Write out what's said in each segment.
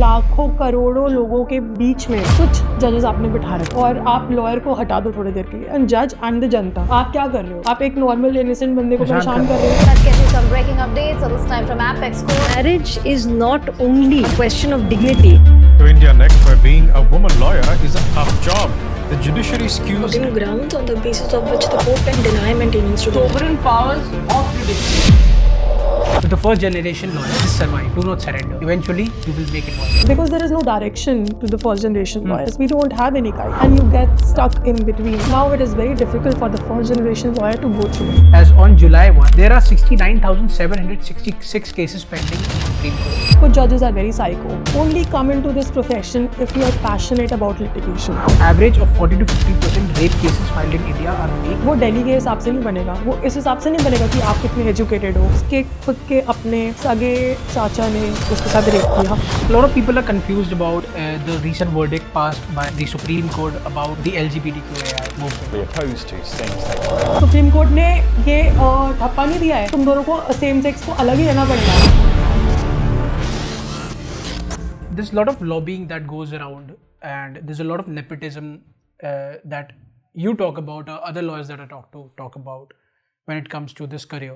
लाखों करोड़ों लोगों के बीच में कुछ जजेस आपने बिठा रखे और आप लॉयर को हटा दो थोड़ी देर के लिए, एंड जज एंड द जनता, आप क्या कर रहे हो? आप एक नॉर्मल इनोसेंट बंदे को परेशान कर रहे हो। Let's get you some breaking updates. So this time from Apex Court. Marriage is not only a question of dignity. To India Next, where being a woman lawyer is a tough job. The judiciary skews Putting grounds on the basis of which the court can deny maintenance to the sovereign powers of judiciary. To the first generation lawyers, just survive, do not surrender. Eventually, you will make it work. Because there is no direction to the first generation lawyers. We don't have any guide, and you get stuck in between. Now it is very difficult for the first generation lawyer to go through it. As on July 1, there are 69,766 cases pending in the Supreme Court. So judges are very psycho. Only come into this profession if you are passionate about litigation. Average of 40 to 50% rape cases filed in India are made. वो दिल्ली के हिसाब से नहीं बनेगा, वो इस हिसाब से नहीं बनेगा कि आप कितने एजुकेटेड हो। उसके खुद के अपने सगे चाचा ने उसके साथ रेप किया। A lot of people are confused about the recent verdict passed by the Supreme Court about the LGBTQAI movement. we opposed to same-sex marriage. Supreme Court ने ये ठप्पा नहीं दिया है, तुम दोनों को सेम सेक्स को अलग ही रहना पड़ेगा। There's a lot of lobbying that goes around, and there's a lot of nepotism that you talk about, or other lawyers that I talk about when it comes to this career.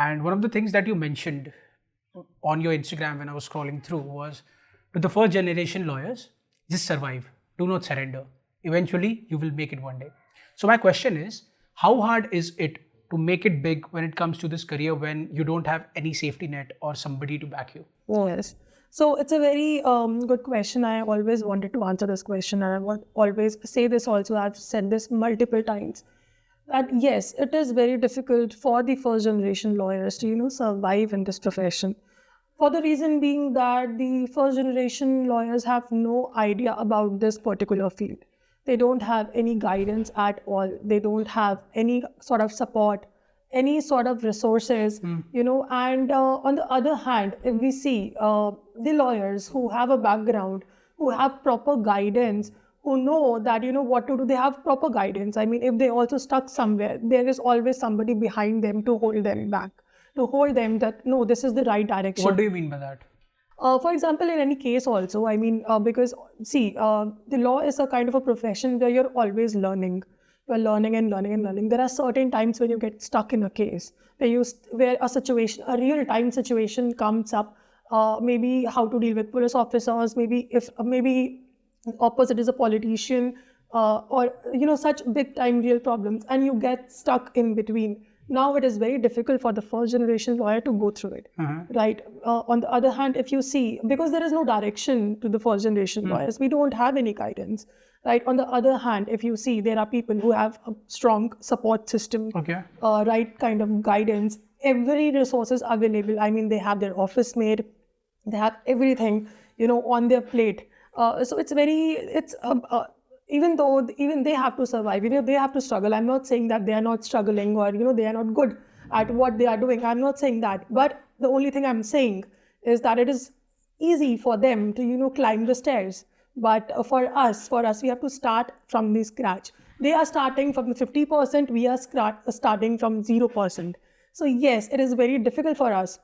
And one of the things that you mentioned on your Instagram when I was scrolling through was, to the first generation lawyers, just survive, do not surrender. Eventually, you will make it one day. So my question is, how hard is it to make it big when it comes to this career when you don't have any safety net or somebody to back you? Yes. So it's a very good question. I always wanted to answer this question, and I want always say this also. I've said this multiple times. That yes, it is very difficult for the first generation lawyers to survive in this profession, for the reason being that the first generation lawyers have no idea about this particular field. They don't have any guidance at all. They don't have any sort of support, any sort of resources, and on the other hand, if we see the lawyers who have a background, who have proper guidance, who know that what to do, they have proper guidance. I mean, if they also stuck somewhere, there is always somebody behind them to hold them back, to hold them that no, this is the right direction. What do you mean by that? For example, in any case also, I mean, because see, the law is a kind of a profession where you're always learning. You're learning and learning and learning. There are certain times when you get stuck in a case, where a real-time situation comes up, maybe how to deal with police officers, maybe opposite is a politician, or such big time real problems, and you get stuck in between. Now it is very difficult for the first generation lawyer to go through it, right? On the other hand, if you see, because there is no direction to the first generation lawyers, we don't have any guidance, right? On the other hand, if you see, there are people who have a strong support system, right kind of guidance, every resource is available. I mean, they have their office made, they have everything, on their plate. So even though they have to survive, they have to struggle. I'm not saying that they are not struggling or, they are not good at what they are doing. I'm not saying that. But the only thing I'm saying is that it is easy for them to, climb the stairs. But for us, we have to start from the scratch. They are starting from the 50%, we are starting from 0%. So yes, it is very difficult for us.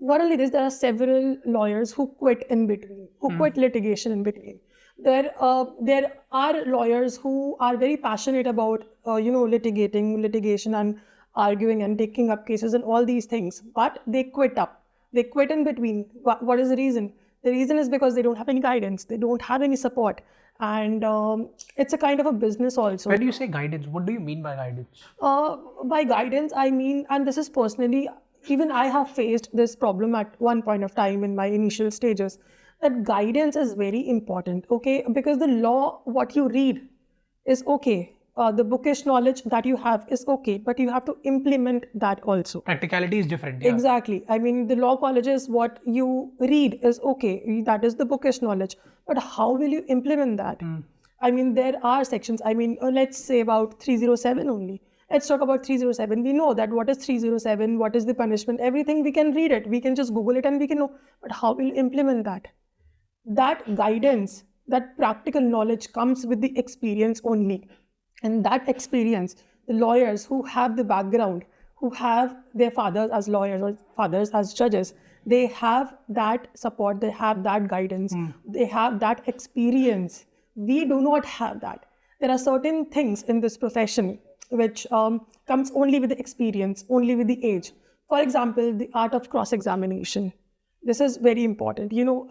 Not only this, there are several lawyers who quit in between, who quit litigation in between. There are lawyers who are very passionate about, litigation and arguing and taking up cases and all these things, but they quit up. They quit in between. What is the reason? The reason is because they don't have any guidance. They don't have any support. And it's a kind of a business also. When you say guidance, what do you mean by guidance? By guidance, I mean, and this is personally, even I have faced this problem at one point of time in my initial stages, that guidance is very important, okay? Because the law, what you read is okay. The bookish knowledge that you have is okay, but you have to implement that also. Practicality is different. Yeah. Exactly. I mean, the law colleges, what you read is okay. That is the bookish knowledge. But how will you implement that? I mean, there are sections. I mean, let's say about 307 only. Let's talk about 307. We know that what is 307, what is the punishment, everything we can read it. We can just Google it and we can know. But how will you implement that? That guidance, that practical knowledge comes with the experience only. And that experience, the lawyers who have the background, who have their fathers as lawyers or fathers as judges, They have that support, they have that guidance, they have that experience. We do not have that. There are certain things in this profession which comes only with the experience, only with the age. For example, the art of cross-examination. This is very important. You know,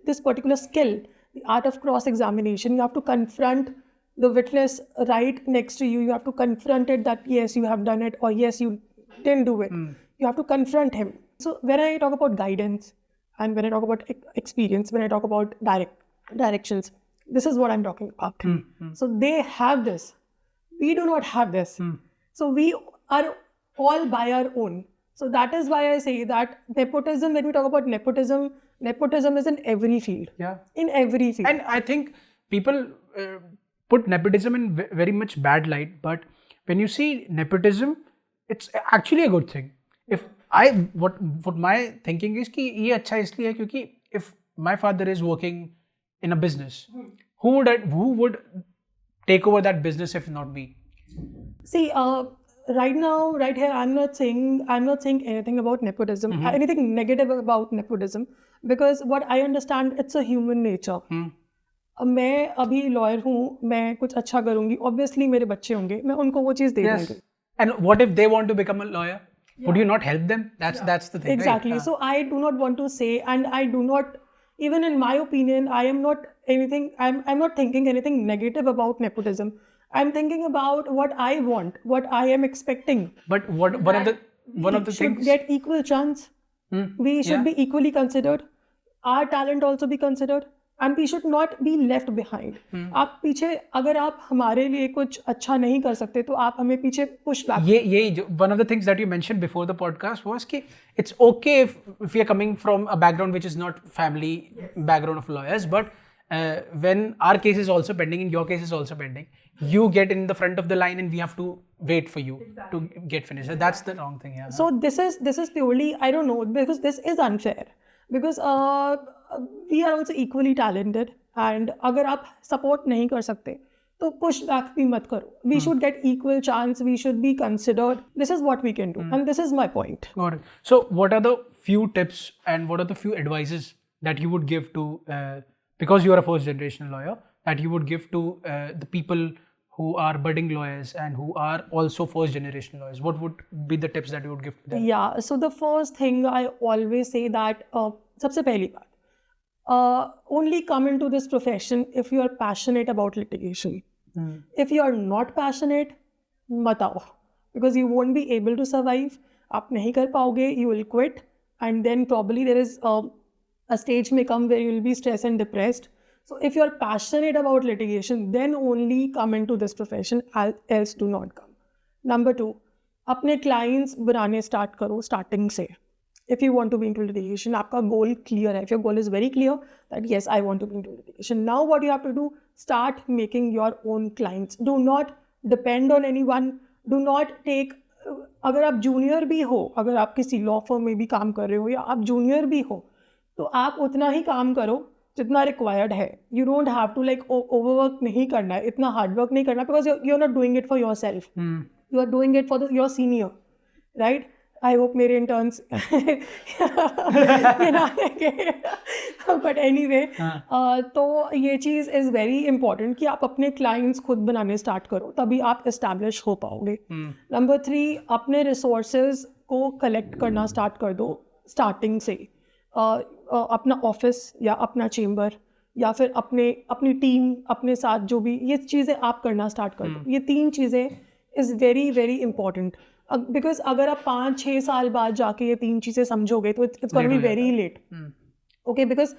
this particular skill, the art of cross-examination, you have to confront the witness right next to you. You have to confront it that yes, you have done it, or yes, you didn't do it. You have to confront him. So when I talk about guidance and when I talk about experience, when I talk about directions, this is what I'm talking about. So they have this. We do not have this. So we are all by our own. So that is why I say that nepotism, when we talk about nepotism is in every field. Yeah. In every field. And I think people put nepotism in very much bad light, but when you see nepotism, it's actually a good thing. If what my thinking is कि ये अच्छा इसलिए है क्योंकि if my father is working in a business, who would take over that business if not me? See, right now, right here, I'm not saying anything about nepotism, anything negative about nepotism, because what I understand, it's a human nature. मैं अभी lawyer हूँ, मैं कुछ अच्छा करूँगी, obviously मेरे बच्चे होंगे, मैं उनको वो चीज़ दे दूँगी. And what if they want to become a lawyer? Would you not help them? That's the thing. Exactly. Right? So I do not want to say, and I do not, even in my opinion, I am not anything. I'm not thinking anything negative about nepotism. I'm thinking about what I want, what I am expecting. But one of the should things get equal chance. We should be equally considered. Our talent also be considered. And we should not be left behind. आप पीछे अगर आप हमारे लिए कुछ अच्छा नहीं कर सकते तो आप हमें पीछे push back. ये one of the things that you mentioned before the podcast was कि it's okay if we are coming from a background which is not family background of lawyers, but when our case is also pending and your case is also pending, you get in the front of the line and we have to wait for you to get finished. That's the wrong thing. Yeah. So this is purely, I don't know, because this is unfair. Because we are also equally talented, and अगर आप support नहीं कर सकते तो push back भी मत करो. We should get equal chance. We should be considered. This is what we can do, and this is my point. Got it. So what are the few tips and what are the few advices that you would give to, because you are a first generation lawyer, that you would give to the people who are budding lawyers and who are also first generation lawyers? What would be the tips that you would give to them? Yeah, so the first thing I always say that सबसे पहली बात, only come into this profession if you are passionate about litigation. If you are not passionate, मत आओ, because you won't be able to survive. आप नहीं कर पाओगे, you will quit, and then probably there is a stage may come where you will be stressed and depressed. So if you are passionate about litigation, then only come into this profession, else do not come. Number 2, अपने clients बनाने start करो starting से. If you want to be into litigation, आपका goal clear है. If your goal is very clear that yes, I want to be into litigation. Now what you have to do, start making your own clients. Do not depend on anyone. Do not take, अगर आप junior भी हो, अगर आप किसी law firm में भी काम कर रहे हो या आप junior भी हो, तो आप उतना ही काम करो जितना required है. You don't have to like overwork नहीं करना है, इतना hard work नहीं करना, because you're not doing it for yourself. You are doing it for your senior, right? I hope मेरे interns but anyway, तो ये चीज़ is very important कि आप अपने clients खुद बनाने start करो, तभी आप establish हो पाओगे. Number 3, अपने resources को collect करना start कर दो starting से. अपना ऑफिस या अपना चेम्बर या फिर अपनी टीम, अपने साथ जो भी ये चीज़ें आप करना स्टार्ट कर दो. ये 3 चीज़ें is very very important, because अगर आप 5-6 साल बाद जाके ये 3 चीज़ें समझोगे तो it's gonna be very late. Okay, because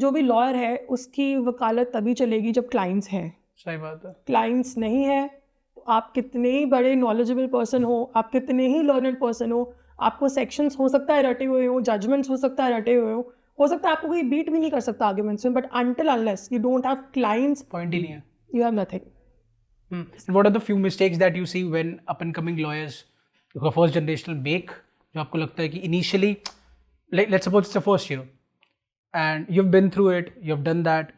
जो भी लॉयर है उसकी वकालत तभी चलेगी जब क्लाइंट्स हैं. सही बात है. क्लाइंट्स नहीं है तो आप कितने ही बड़े नॉलेजेबल पर्सन हो, आप कितने ही लर्नड पर्सन हो, आपको सेक्शंस हो सकता है रटे हुए हो, जजमेंट्स हो सकता है रटे हुए हो सकता है आपको कोई बीट भी नहीं कर सकता आर्ग्यूमेंट्स में, but until unless you don't have clients, point ही नहीं है, you have nothing. What are the few mistakes that you see when up and coming lawyers who are first generational make, जो आपको लगता है कि initially, like let's suppose it's the first year and you've been through it, you've done that,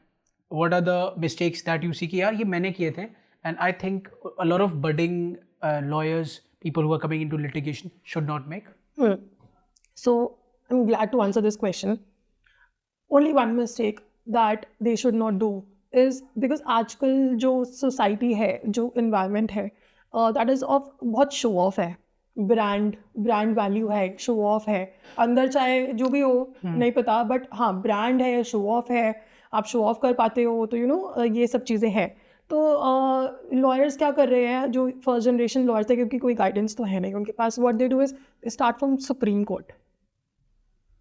what are the mistakes that you see कि यार ये मैंने किए थे, and I think a lot of budding lawyers, people who are coming into litigation should not make? So I'm glad to answer this question. Only one mistake that they should not do is because आजकल जो society है, जो environment है, that is of बहुत show off है. Brand value है, show off है, अंदर चाहे जो भी हो नहीं पता, बट हाँ ब्रांड है, शो ऑफ है, आप शो ऑफ कर पाते हो, तो ये सब चीज़ें हैं. तो लॉयर्स क्या कर रहे हैं, जो फर्स्ट जनरेशन लॉयर्स है, क्योंकि कोई गाइडेंस तो है नहीं उनके पास, what they do is start from supreme court.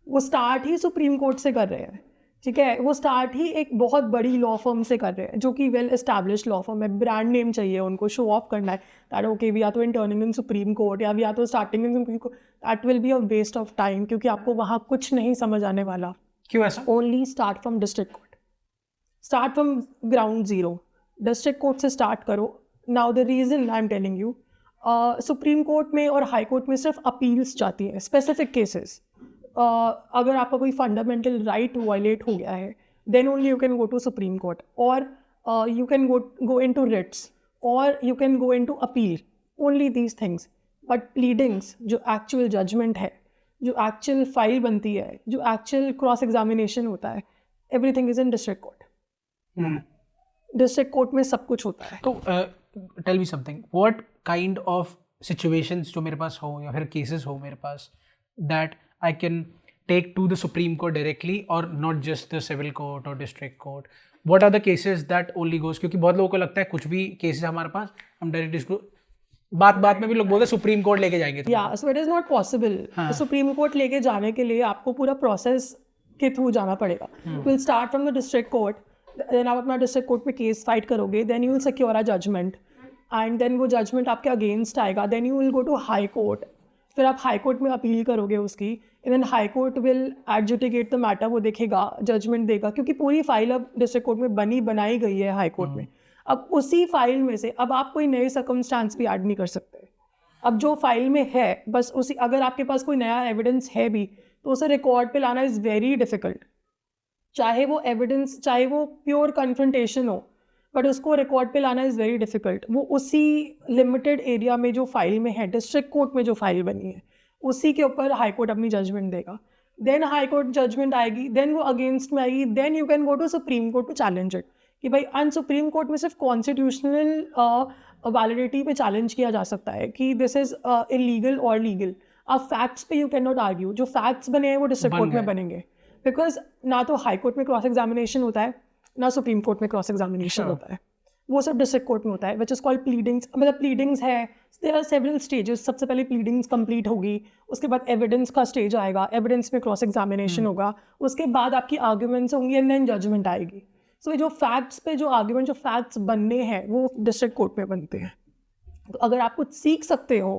वो स्टार्ट ही सुप्रीम कोर्ट से कर रहे हैं, ठीक है. वो स्टार्ट ही एक बहुत बड़ी लॉ फर्म से कर रहे हैं, जो कि वेल एस्टैब्लिश लॉ फर्म है. ब्रांड नेम चाहिए उनको, शो ऑफ करना है दैट ओके वी आर तो इंटर्निंग इन सुप्रीम कोर्ट या वी आर तो starting in Supreme Court. That will be a waste of time, क्योंकि आपको वहाँ कुछ नहीं समझ आने वाला. क्यों ऐसा? Only start from district court, start from ground zero. District court से स्टार्ट करो. Now the reason I am telling you, supreme court में और हाई कोर्ट में सिर्फ अपील्स जाती हैं, स्पेसिफिक केसेस. अगर आपका कोई फंडामेंटल राइट वायलेट हो गया है, then only you can go to supreme court, और you can go into writs, और you can go into appeal. Only these things. But pleadings, जो एक्चुअल जजमेंट है, जो एक्चुअल फाइल बनती है, जो एक्चुअल क्रॉस एग्जामिनेशन होता है, everything is in district court. District court में सब कुछ होता है. तो tell me something, what kind of situations जो मेरे पास हो या फिर केसेस हो मेरे पास that I can take to the Supreme Court directly or not just the civil court or district court? What are the cases that only goes? क्योंकि बहुत लोगों को लगता है कुछ भी केसेस हमारे पास हम डायरेक्ट इसको बात में भी लोग बोलते हैं सुप्रीम कोर्ट लेके जाएंगे. या so it is not possible. Supreme court लेके जाने के लिए आपको पूरा प्रोसेस के थ्रू जाना पड़ेगा. Will start from the district court, then आप अपना डिस्ट्रिक्ट कोर्ट में केस फाइट करोगे, then you will secure a judgement, and then वो जजमेंट आपके अगेंस्ट आएगा, then you will go to high court. फिर आप हाई कोर्ट में अपील करोगे उसकी, and then high court will adjudicate the matter. वो देखेगा, जजमेंट देगा, क्योंकि पूरी फाइल अब डिस्ट्रिक्ट कोर्ट में बनाई गई है हाई कोर्ट में. अब उसी फाइल में से अब आप कोई नए सर्कमस्टांस भी ऐड नहीं कर सकते. अब जो फाइल में है बस उसी, अगर आपके पास कोई नया एविडेंस है भी तो उसे रिकॉर्ड पे लाना इज़ वेरी डिफ़िकल्ट. चाहे वो एविडेंस, चाहे वो प्योर कन्फ्रंटेशन हो, बट उसको रिकॉर्ड पे लाना इज़ वेरी डिफ़िकल्ट. वो उसी लिमिटेड एरिया में जो फाइल में है, डिस्ट्रिक्ट कोर्ट में जो फाइल बनी है, उसी के ऊपर हाई कोर्ट अपनी जजमेंट देगा. देन हाई कोर्ट जजमेंट आएगी, देन वो अगेंस्ट में आएगी, then you can go to supreme Court to challenge it. कि भाई अन सुप्रीम कोर्ट में सिर्फ कॉन्स्टिट्यूशनल वैलिडिटी पे चैलेंज किया जा सकता है कि दिस इज़ इलीगल और लीगल. अब फैक्ट्स पे यू कैन नॉट आर्ग्यू. जो फैक्ट्स बने हैं वो डिस्ट्रिक्ट कोर्ट में बनेंगे, बिकॉज ना तो हाई कोर्ट में क्रॉस एग्जामिनेशन होता है, ना सुप्रीम कोर्ट में क्रॉस एग्जामिनेशन होता है. वो सब डिस्ट्रिक्ट कोर्ट में होता है, विच इज़ कॉल्ड प्लीडिंग्स. मतलब प्लीडिंग्स है, देयर आर सेवरल स्टेजेस. सबसे पहले प्लीडिंग्स कंप्लीट होगी, उसके बाद एविडेंस का स्टेज आएगा, एविडेंस में क्रॉस एग्जामिनेशन होगा, उसके बाद आपकी आर्ग्यूमेंट्स होंगी, एंड देन जजमेंट आएगी. सो जो फैक्ट्स पे जो आर्ग्यूमेंट, जो फैक्ट्स बनने हैं वो डिस्ट्रिक्ट कोर्ट में बनते हैं. तो अगर आप कुछ सीख सकते हो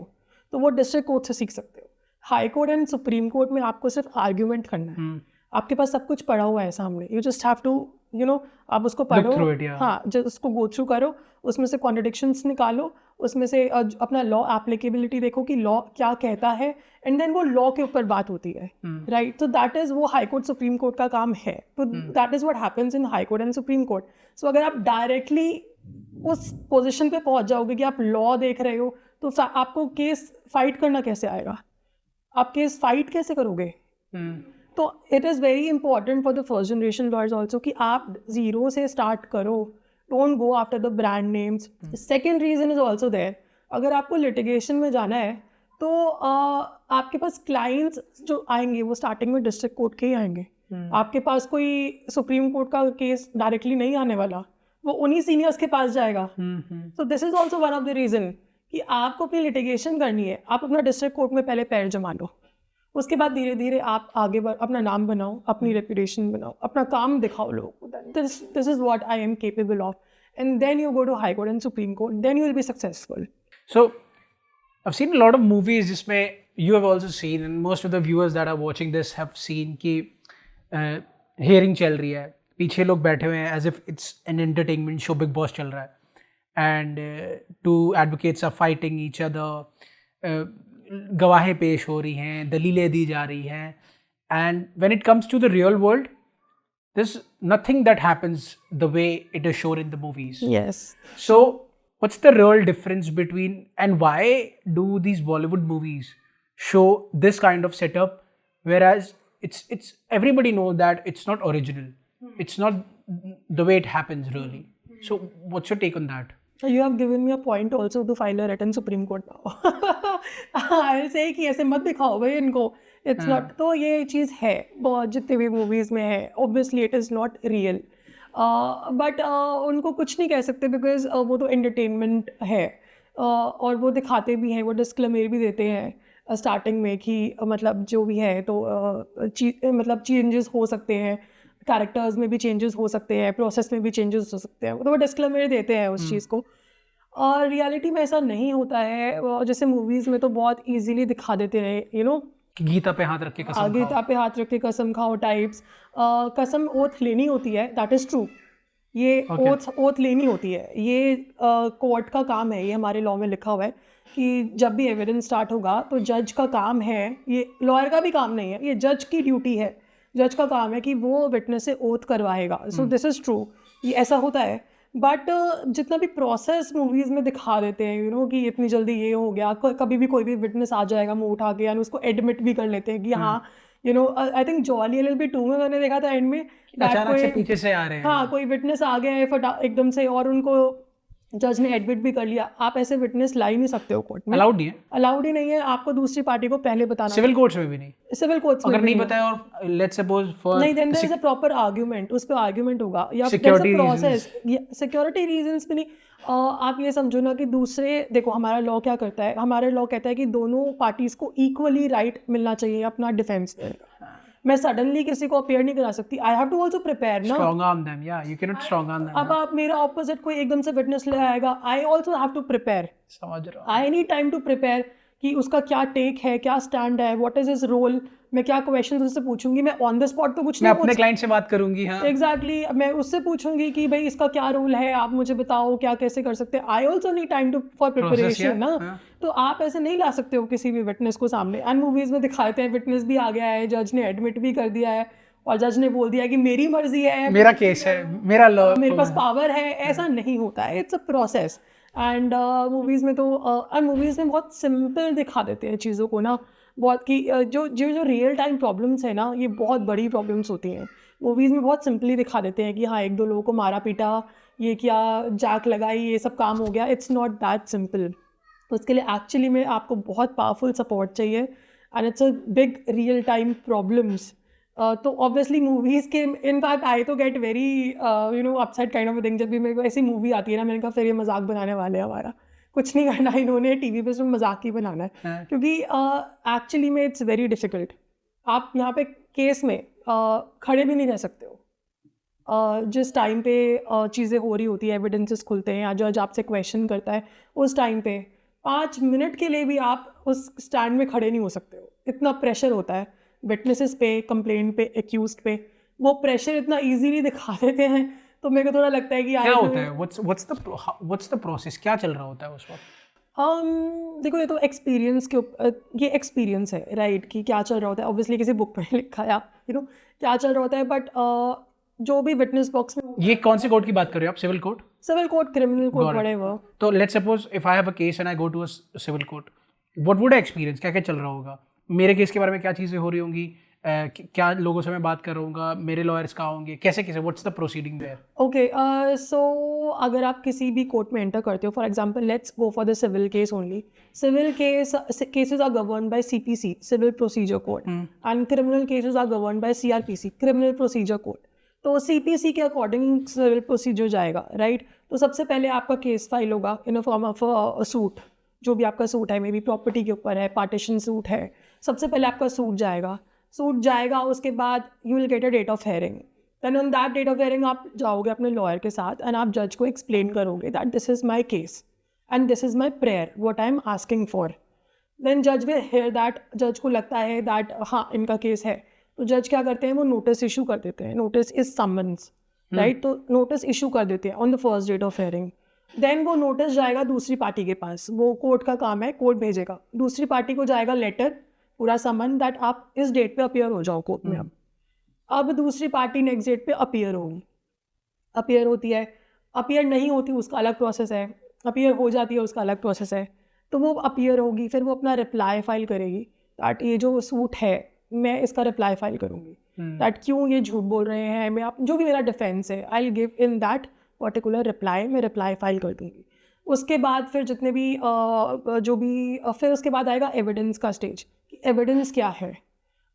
तो वो डिस्ट्रिक्ट कोर्ट से सीख सकते हो. High court and supreme court में आपको सिर्फ आर्ग्यूमेंट करना है. आपके पास सब कुछ पढ़ा हुआ है सामने, यू जस्ट हैव टू आप उसको पढ़ो, हाँ, जस्ट उसको गो थ्रू करो, उसमें से कॉन्ट्रडिक्शंस निकालो, उसमें से अपना लॉ एप्लीकेबिलिटी देखो कि लॉ क्या कहता है, एंड देन वो लॉ के ऊपर बात होती है, राइट. तो दैट इज़ वो हाई कोर्ट सुप्रीम कोर्ट का काम है. तो that is what happens in high court and supreme court. So अगर आप डायरेक्टली उस पोजिशन पे पहुंच जाओगे कि आप लॉ देख रहे हो, तो आपको केस फाइट करना कैसे आएगा? आप केस फाइट कैसे करोगे? तो it is very important for the first generation lawyers also कि आप ज़ीरो से स्टार्ट करो. Don't go after the brand names. Second reason is also there. अगर आपको लिटिगेशन में जाना है तो आपके पास क्लाइंट्स जो आएंगे वो स्टार्टिंग में डिस्ट्रिक्ट कोर्ट के ही आएंगे. आपके पास कोई सुप्रीम कोर्ट का केस डायरेक्टली नहीं आने वाला, वो उन्हीं सीनियर्स के पास जाएगा. सो this is also one of the reason कि आपको अपनी लिटिगेशन करनी है, आप अपना डिस्ट्रिक्ट कोर्ट में पहले पैर जमा लो, उसके बाद धीरे धीरे आप आगे अपना नाम बनाओ, अपनी रेपुटेशन बनाओ, अपना काम दिखाओ लोगों को. This is what I am capable of, and then you go to high court and supreme Court, then you will be successful. So I've seen a lot of movies जिसमें you have also seen, and most of the viewers that are watching this have seen कि hearing चल रही है, पीछे लोग बैठे हुए हैं as if it's an entertainment show, Big Boss चल रहा है, and two advocates are fighting each other, गवाहें पेश हो रही हैं, दलीलें दी जा रही हैं, and when it comes to the real world, there's nothing that happens the way it is shown in the movies. Yes. So what's the real difference between, and why do these Bollywood movies show this kind of setup whereas it's everybody knows that it's not original. It's not the way it happens really. So what's your take on that? You have given me a point also to file a writ in Supreme Court now. I'll say कि ऐसे मत दिखाओ भाई इनको. It's not. तो ये चीज़ है बहुत जितने भी movies में है. Obviously it is not real. But उनको कुछ नहीं कह सकते because वो तो entertainment है. और वो दिखाते भी हैं, वो disclaimer भी देते हैं स्टार्टिंग में कि मतलब जो भी है तो मतलब चेंजेस हो सकते हैं, कैरेक्टर्स में भी चेंजेस हो सकते हैं, प्रोसेस में भी चेंजेस हो सकते हैं, तो वो डिस्क्लेमर देते हैं उस चीज़ को. और रियलिटी में ऐसा नहीं होता है. जैसे मूवीज़ में तो बहुत इजीली दिखा देते हैं, यू नो, गीता पे हाथ रख के कसम खाओ. गीता पे हाथ रख के कसम खाओ टाइप्स. कसम ओथ लेनी होती है, दैट इज़ ट्रू. ये ओथ लेनी होती है, ये कोर्ट का काम है, ये हमारे लॉ में लिखा हुआ है कि जब भी एविडेंस स्टार्ट होगा तो जज का काम है, ये लॉयर का भी काम नहीं है, ये जज की ड्यूटी है. जज का काम है कि वो विटनेस से ओथ करवाएगा. सो दिस इज़ ट्रू, ये ऐसा होता है. बट जितना भी प्रोसेस मूवीज़ में दिखा देते हैं, यू नो, कि इतनी जल्दी ये हो गया, कभी भी कोई भी विटनेस आ जाएगा मुंह उठा के, यानी उसको एडमिट भी कर लेते हैं कि हाँ, you know, I think jolly LLB 2 में मैंने देखा था एंड में अचानक से पीछे से आ रहे हैं. हाँ, कोई विटनेस आ गया है एकदम से और उनको जज ने एडमिट भी कर लिया. आप ऐसे विटनेस ला ही नहीं सकते हो कोर्ट में. अलाउड नहीं है. अलाउड ही नहीं है. आपको दूसरी पार्टी को पहले बताना. सिविल कोर्ट्स में भी नहीं. सिविल कोर्ट्स में अगर नहीं बताया और लेट्स सपोज फॉर नहीं, then there is a proper argument, उस पे आर्गुमेंट होगा या Security प्रोसेस. सिक्योरिटी रीजंस भी नहीं. आप ये समझो ना कि दूसरे, देखो हमारा लॉ क्या करता है, हमारा लॉ कहता है कि दोनों पार्टीज को इक्वली राइट मिलना चाहिए अपना डिफेंस देने का. मैं सडनली किसी को अपेयर नहीं करा सकती. I have to also prepare ना. स्ट्रांग आर्म देम, या you can not strong arm them. अब आप मेरा ऑपोजिट कोई एकदम से विटनेस ले आएगा, I also have to prepare. समझ रहा हूं. I need time to prepare कि उसका क्या टेक है, क्या स्टैंड है, व्हाट इज हिज रोल, मैं क्या क्वेश्चन उससे पूछूंगी. मैं ऑन द स्पॉट तो कुछ मैं नहीं अपने क्लाइंट से बात करूंगी. हाँ, एग्जैक्टली. मैं उससे पूछूंगी कि भाई इसका क्या रोल है, आप मुझे बताओ क्या कैसे कर सकते हैं. I also need time to for preparation ना. तो आप ऐसे नहीं ला सकते हो किसी भी विटनेस को सामने. एंड मूवीज में दिखाते हैं विटनेस भी आ गया है, जज ने एडमिट भी कर दिया है और जज ने बोल दिया कि मेरी मर्जी है, मेरा केस है, मेरा लॉ, मेरे पास पावर है. ऐसा नहीं होता है. It's a process. And movies में तो मूवीज़ में बहुत सिंपल दिखा देते हैं चीज़ों को ना, बहुत कि जो रियल टाइम प्रॉब्लम्स है ना, ये बहुत बड़ी प्रॉब्लम्स होती हैं. मूवीज़ में बहुत सिंपली दिखा देते हैं कि हाँ, एक दो लोगों को मारा पीटा, ये किया, जैक लगाई, ये सब काम हो गया. It's not that simple. तो उसके लिए एक्चुअली में आपको बहुत पावरफुल सपोर्ट चाहिए and it's a big real time problems. तो ऑब्वियसली मूवीज़ के इनफैक्ट आई तो get very you know upset kind of a thing जब भी मेरे को ऐसी मूवी आती है ना. मैंने कहा फिर ये मजाक बनाने वाले हैं, हमारा कुछ नहीं करना इन्होंने, टीवी पे सिर्फ मजाक ही बनाना है. क्योंकि एक्चुअली में इट्स वेरी डिफ़िकल्ट. आप यहाँ पे केस में खड़े भी नहीं रह सकते हो. जिस टाइम पे चीज़ें हो रही होती है, एविडेंसेस खुलते हैं या जज आपसे क्वेश्चन करता है, उस टाइम पे 5 मिनट के लिए भी आप उस स्टैंड में खड़े नहीं हो सकते हो. इतना प्रेशर होता है विटनेसेस पे, कंप्लेंट पे, एक्यूज्ड पे. वो प्रेशर इतना इजीली दिखा देते हैं. तो मेरे को थोड़ा लगता है कि क्या होता है, व्हाट्स द प्रोसेस, क्या चल रहा होता है उस वक्त? देखो ये तो एक्सपीरियंस के ऊपर, ये एक्सपीरियंस है राइट, कि क्या चल रहा होता है. ऑब्वियसली किसी बुक में लिखा है, यू नो, क्या चल रहा होता है. बट जो भी विटनेस बॉक्स में, ये कौन से कोर्ट की बात कर रहे हो आप? Civil court, civil court, criminal court, whatever. तो let's suppose if I have a case and I go to a civil court, what would I experience, क्या क्या चल रहा होगा मेरे केस के बारे में, क्या चीज़ें हो रही होंगी, क्या लोगों से मैं बात कर रहा हूँगा, मेरे लॉयर्स कहाँ होंगे, कैसे कैसे, what's the proceeding there? Okay, so अगर आप किसी भी कोर्ट में एंटर करते हो, for example let's go for the civil case only. Civil cases are govern by CPC, civil procedure code, and criminal cases are govern by CRPC, criminal procedure code. तो CPC के according civil procedure जाएगा, right. तो सबसे पहले आपका case file होगा in a form of a suit. जो भी आपका सूट है, मे बी प्रॉपर्टी के ऊपर है, पार्टीशन सूट है, सबसे पहले आपका सूट जाएगा. उसके बाद you will get a date of hearing. Then on that date of hearing आप जाओगे अपने लॉयर के साथ एंड आप जज को एक्सप्लेन करोगे that this is my case and this is my prayer, what I am asking for. Then जज विल हेयर दैट. जज को लगता है दैट हाँ इनका केस है, तो जज क्या करते हैं, वो नोटिस इशू कर देते हैं. Notice is summons, right. तो नोटिस इशू कर देते हैं on the first date of hearing. Then वो नोटिस जाएगा दूसरी पार्टी के पास. वो कोर्ट का काम है, कोर्ट भेजेगा. दूसरी पार्टी को जाएगा लेटर, पूरा समन दैट आप इस डेट पे अपीयर हो जाओ कोर्ट में. अब दूसरी पार्टी नेक्स्ट डेट पे अपीयर होगी. अपीयर होती है, अपीयर नहीं होती उसका अलग प्रोसेस है, अपीयर हो जाती है उसका अलग प्रोसेस है. तो वो अपीयर होगी, फिर वो अपना रिप्लाई फाइल करेगी दैट ये जो सूट है मैं इसका रिप्लाई फाइल करूँगी दैट क्यों ये झूठ बोल रहे हैं, मैं आप जो भी मेरा डिफेंस है I give in that particular reply, मैं रिप्लाई फाइल कर दूँगी। उसके बाद फिर जितने भी फिर उसके बाद आएगा एविडेंस का स्टेज, एविडेंस क्या है।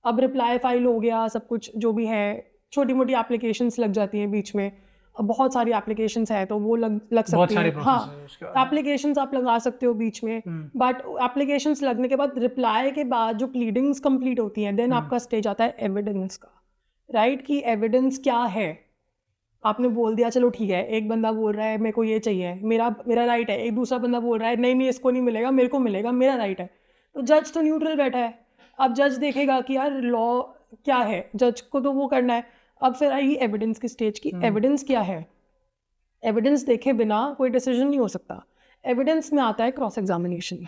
अब रिप्लाई फाइल हो गया, सब कुछ जो भी है, छोटी मोटी एप्लीकेशंस लग जाती हैं बीच में, अब बहुत सारी एप्लीकेशंस है तो वो लग सकती हैं। हाँ, एप्लीकेशंस आप लगा सकते हो बीच में, बट एप्लीकेशंस लगने के बाद रिप्लाई के बाद जो प्लीडिंग्स कंप्लीट होती हैं, देन आपका स्टेज आता है एविडेंस का, राइट, कि एविडेंस क्या है। आपने बोल दिया चलो ठीक है, एक बंदा बोल रहा है मेरे को ये चाहिए, मेरा राइट है, एक दूसरा बंदा बोल रहा है नहीं इसको नहीं मिलेगा, मेरे को मिलेगा, मेरा राइट है, तो जज तो न्यूट्रल बैठा है। अब जज देखेगा कि यार लॉ क्या है, जज को तो वो करना है। अब फिर आई एविडेंस की स्टेज की, एविडेंस क्या है। एविडेंस देखे बिना कोई डिसीजन नहीं हो सकता। एविडेंस में आता है क्रॉस एग्जामिनेशन,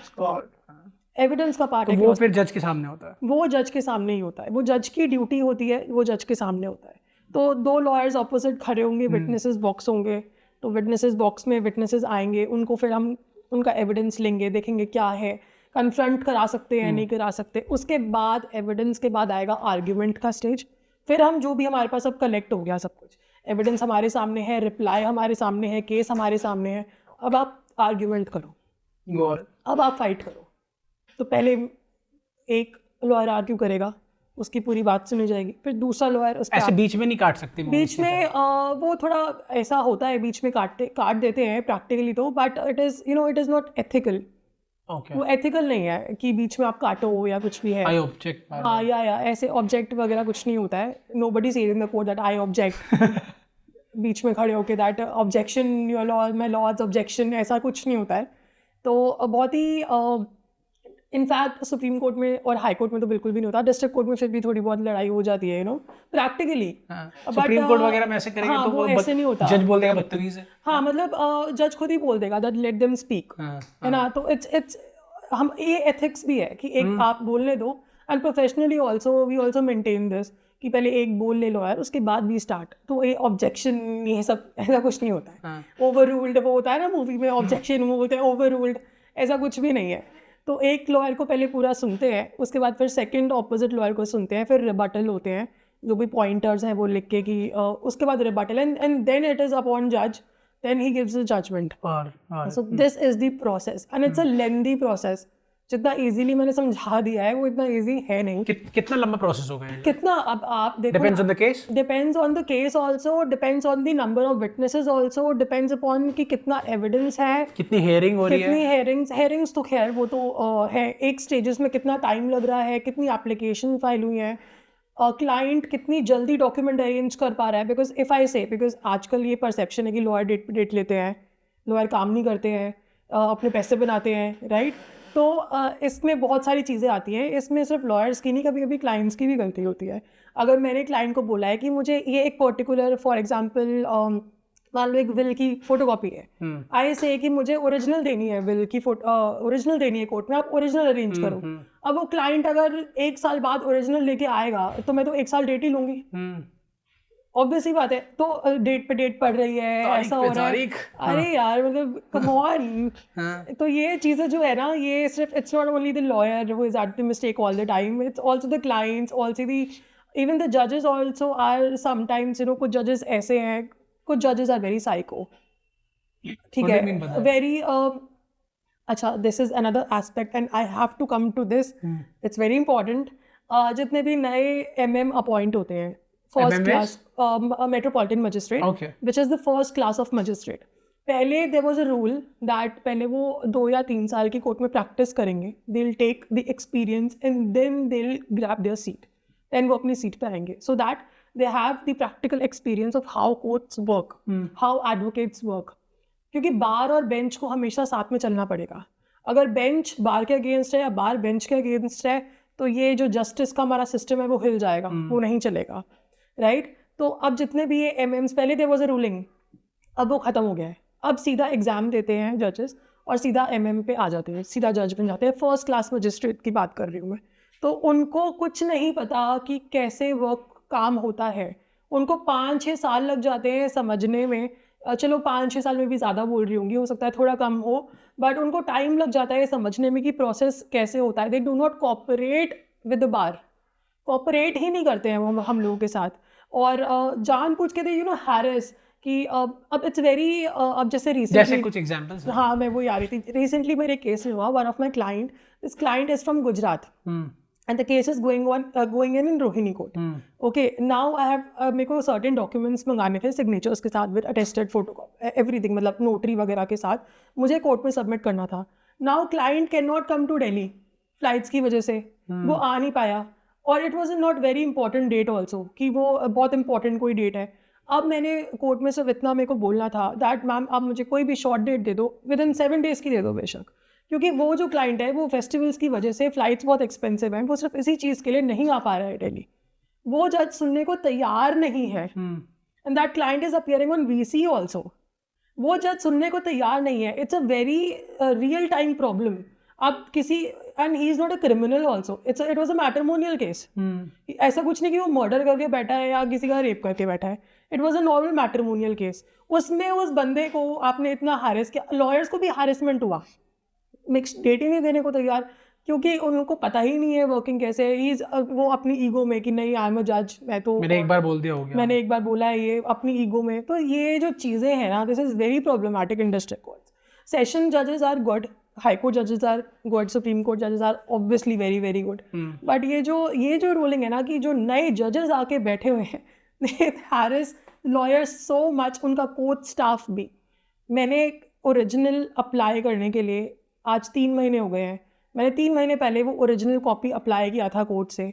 एविडेंस का पार्ट है, वो फिर जज के सामने होता है, वो जज के सामने ही होता है, वो जज की ड्यूटी होती है, वो जज के सामने होता है। तो 2 लॉयर्स ऑपोजिट खड़े होंगे, विटनेसेस बॉक्स होंगे, तो विटनेसेस बॉक्स में विटनेसेस आएंगे, उनको फिर हम उनका एविडेंस लेंगे, देखेंगे क्या है, कन्फ्रंट करा सकते हैं नहीं करा सकते। उसके बाद एविडेंस के बाद आएगा आर्ग्यूमेंट का स्टेज। फिर हम जो भी हमारे पास अब कलेक्ट हो गया सब कुछ, एविडेंस हमारे सामने है, रिप्लाई हमारे सामने है, केस हमारे सामने है, अब आप आर्ग्यूमेंट करो, अब आप फाइट करो। तो पहले एक लॉयर आर्ग्यू करेगा, उसकी पूरी बात सुनी जाएगी, फिर दूसरा लॉयर उस ऐसे बीच में नहीं काट सकते, बीच में वो थोड़ा ऐसा होता है, बीच में काट देते हैं प्रैक्टिकली तो, but it is not ethical. वो एथिकल नहीं है कि बीच में आप काटो या कुछ भी है। आई ऑब्जेक्ट, हाँ, या ऐसे ऑब्जेक्ट वगैरह कुछ नहीं होता है। Nobody says in the court that I object बीच में खड़े होके that objection your lord my lords objection, ऐसा कुछ नहीं होता है। तो बहुत ही इनफैक्ट सुप्रीम कोर्ट में और हाई कोर्ट में तो बिल्कुल भी नहीं होता, डिस्ट्रिक्ट कोर्ट में फिर भी थोड़ी बहुत लड़ाई हो जाती है, प्रैक्टिकली। सुप्रीम कोर्ट वगैरह में ऐसे करेंगे तो वो ऐसे नहीं होता, जज बोल देगा बदतमीज है। हाँ, मतलब जज खुद ही बोल देगा दैट लेट देम स्पीक, है ना। तो इट्स हम ये एथिक्स भी है कि एक आप बोलने दो, and professionally also we also maintain this कि पहले एक बोल ले लो यार, उसके बाद भी स्टार्ट। तो ये ऑब्जेक्शन ये सब ऐसा कुछ नहीं होता है। ओवर रूल्ड वो होता है ना मूवी में, ऑब्जेक्शन वो बोलते हैं ओवर रूल्ड, ऐसा कुछ भी नहीं है। तो एक लॉयर को पहले पूरा सुनते हैं, उसके बाद फिर सेकंड ऑपोजिट लॉयर को सुनते हैं, फिर रिबटल होते हैं, जो भी पॉइंटर्स हैं वो लिख के कि उसके बाद rebuttal, and then it is upon जज, then he gives a judgment. So this is the process and it's a lengthy process. जितना इजीली मैंने समझा दिया है वो इतना इजी है नहीं। कितना लंबा प्रोसेस होगा ये? कितना, अब आप देखो, depends on the case, depends on the case also, depends on the number of witnesses also, depends upon कि कितना एविडेंस है, कितनी हेयरिंग हो रही है, कितनी हेयरिंग्स तो खैर वो तो है, एक स्टेजेस में कितना टाइम लग रहा है, कितनी एप्लीकेशन फाइल हुई है, क्लाइंट कितनी जल्दी डॉक्यूमेंट अरेंज कर पा रहा है। बिकॉज आजकल ये परसेप्शन है कि लॉयर डेट पे डेट लेते हैं, लॉयर काम नहीं करते हैं, अपने पैसे बनाते हैं, राइट। तो इसमें बहुत सारी चीज़ें आती हैं, इसमें सिर्फ लॉयर्स की नहीं, कभी कभी क्लाइंट्स की भी गलती होती है। अगर मैंने क्लाइंट को बोला है कि मुझे ये एक पर्टिकुलर, फॉर एग्जांपल मान लो एक विल की फोटोकॉपी है, आई से कि मुझे ओरिजिनल देनी है, विल की ओरिजिनल देनी है कोर्ट में, आप ओरिजिनल अरेंज करो। अब वो क्लाइंट अगर 1 साल बाद ओरिजिनल लेके आएगा तो मैं तो 1 साल डेट ही लूंगी, ऑब्वियस ही बात है। तो डेट पे डेट पड़ रही है, ऐसा हो रहा है, अरे यार मतलब कम ऑन। तो ये चीज़ें जो है ना, ये सिर्फ it's not only the lawyer who is at the mistake all the time, it's also the clients, also the even the जजेस ऑल्सो आर समटाइम्स, कुछ जजेस ऐसे हैं, कुछ जजेस आर वेरी साइको, ठीक है, वेरी अच्छा, this is another aspect and I have to come to this, it's very important. जितने भी नए MM अपॉइंट होते हैं, first class metropolitan magistrate, which is the first class of magistrate. पहले there was a rule that पहले वो 2 या 3 साल की कोर्ट में प्रैक्टिस करेंगे, they will take the experience and then they will grab their seat, then वो अपनी सीट पे आएंगे, so that they have the practical experience of how courts work, how advocates work. क्योंकि बार और बेंच को हमेशा साथ में चलना पड़ेगा। अगर बेंच बार के अगेंस्ट है या बार बेंच के अगेंस्ट है तो ये जो जस्टिस का हमारा सिस्टम है वो हिल जाएगा, वो नहीं चलेगा, राइट। तो अब जितने भी ये MMs, पहले देयर वाज अ रूलिंग, अब वो ख़त्म हो गया है, अब सीधा एग्ज़ाम देते हैं जजेस और सीधा MM पे आ जाते हैं, सीधा जज बन जाते हैं। फर्स्ट क्लास मजिस्ट्रेट की बात कर रही हूँ मैं। तो उनको कुछ नहीं पता कि कैसे वर्क काम होता है, उनको 5-6 साल लग जाते हैं समझने में। चलो 5-6 साल में भी ज़्यादा बोल रही होंगी, हो सकता है थोड़ा कम हो, बट उनको टाइम लग जाता है समझने में कि प्रोसेस कैसे होता है। They do not cooperate with the bar, cooperate ही नहीं करते हैं वो हम लोगों के साथ, और जानबूझ के दे हैरेस कि अब इट्स वेरी अब जैसे जैसे रिसेंटली कुछ एग्जांपल्स हाँ मैं वो आ रही थी रिसेंटली मेरे केस में हुआ one of my client, this client is from Gujarat and the case is going in Rohini court. Okay, now I have मेरे को certain documents मंगाने थे signatures के साथ with attested photocopy everything, मतलब नोटरी वगैरह के साथ मुझे कोर्ट में सबमिट करना था. Now client cannot come to Delhi flights की वजह से, वो आ नहीं पाया, और it was not very important date also कि वो बहुत इंपॉर्टेंट कोई डेट है. अब मैंने कोर्ट में सिर्फ इतना मेरे को बोलना था दैट मैम आप मुझे कोई भी शॉर्ट डेट दे दो, विद इन 7 days की दे दो बेशक, क्योंकि वो जो क्लाइंट है वो फेस्टिवल्स की वजह से फ्लाइट्स बहुत एक्सपेंसिव हैं, वो सिर्फ इसी चीज़ के लिए नहीं आ पा रहा है दिल्ली. वो जज सुनने को तैयार नहीं है, and that client is appearing on VC also. वो जज सुनने को तैयार नहीं है. It's a very real time problem. अब किसी and he is not a criminal also, it was a matrimonial case. ऐसा कुछ नहीं कि वो मर्डर करके बैठा है या किसी का रेप करके बैठा है. It was a normal matrimonial case. उसमें उस बंदे को आपने इतना हैरेस किया, लॉयर्स को भी हैरेसमेंट हुआ, मिक्स डेट ही नहीं देने को तैयार, क्योंकि उनको पता ही नहीं है वर्किंग कैसे है. वो अपनी ईगो में कि नहीं आई एम अ जज, मैंने एक बार बोल दिया हो गया, मैंने एक बार बोला है, ये अपनी ईगो में. तो ये जो चीज़ें हैं ना, this is very problematic in district courts. Session जजेस आर गुड, हाई कोर्ट जजेस आर गुड, सुप्रीम कोर्ट जजेस are obviously very very good. But ये जो रूलिंग है ना कि जो नए जजेस आके बैठे हुए हैं, दे हैरेस लॉयर्स सो मच, उनका कोर्ट स्टाफ भी. मैंने ओरिजिनल अप्लाई करने के लिए आज 3 महीने हो गए हैं. मैंने 3 महीने पहले वो ओरिजिनल कॉपी अप्लाई किया था कोर्ट से.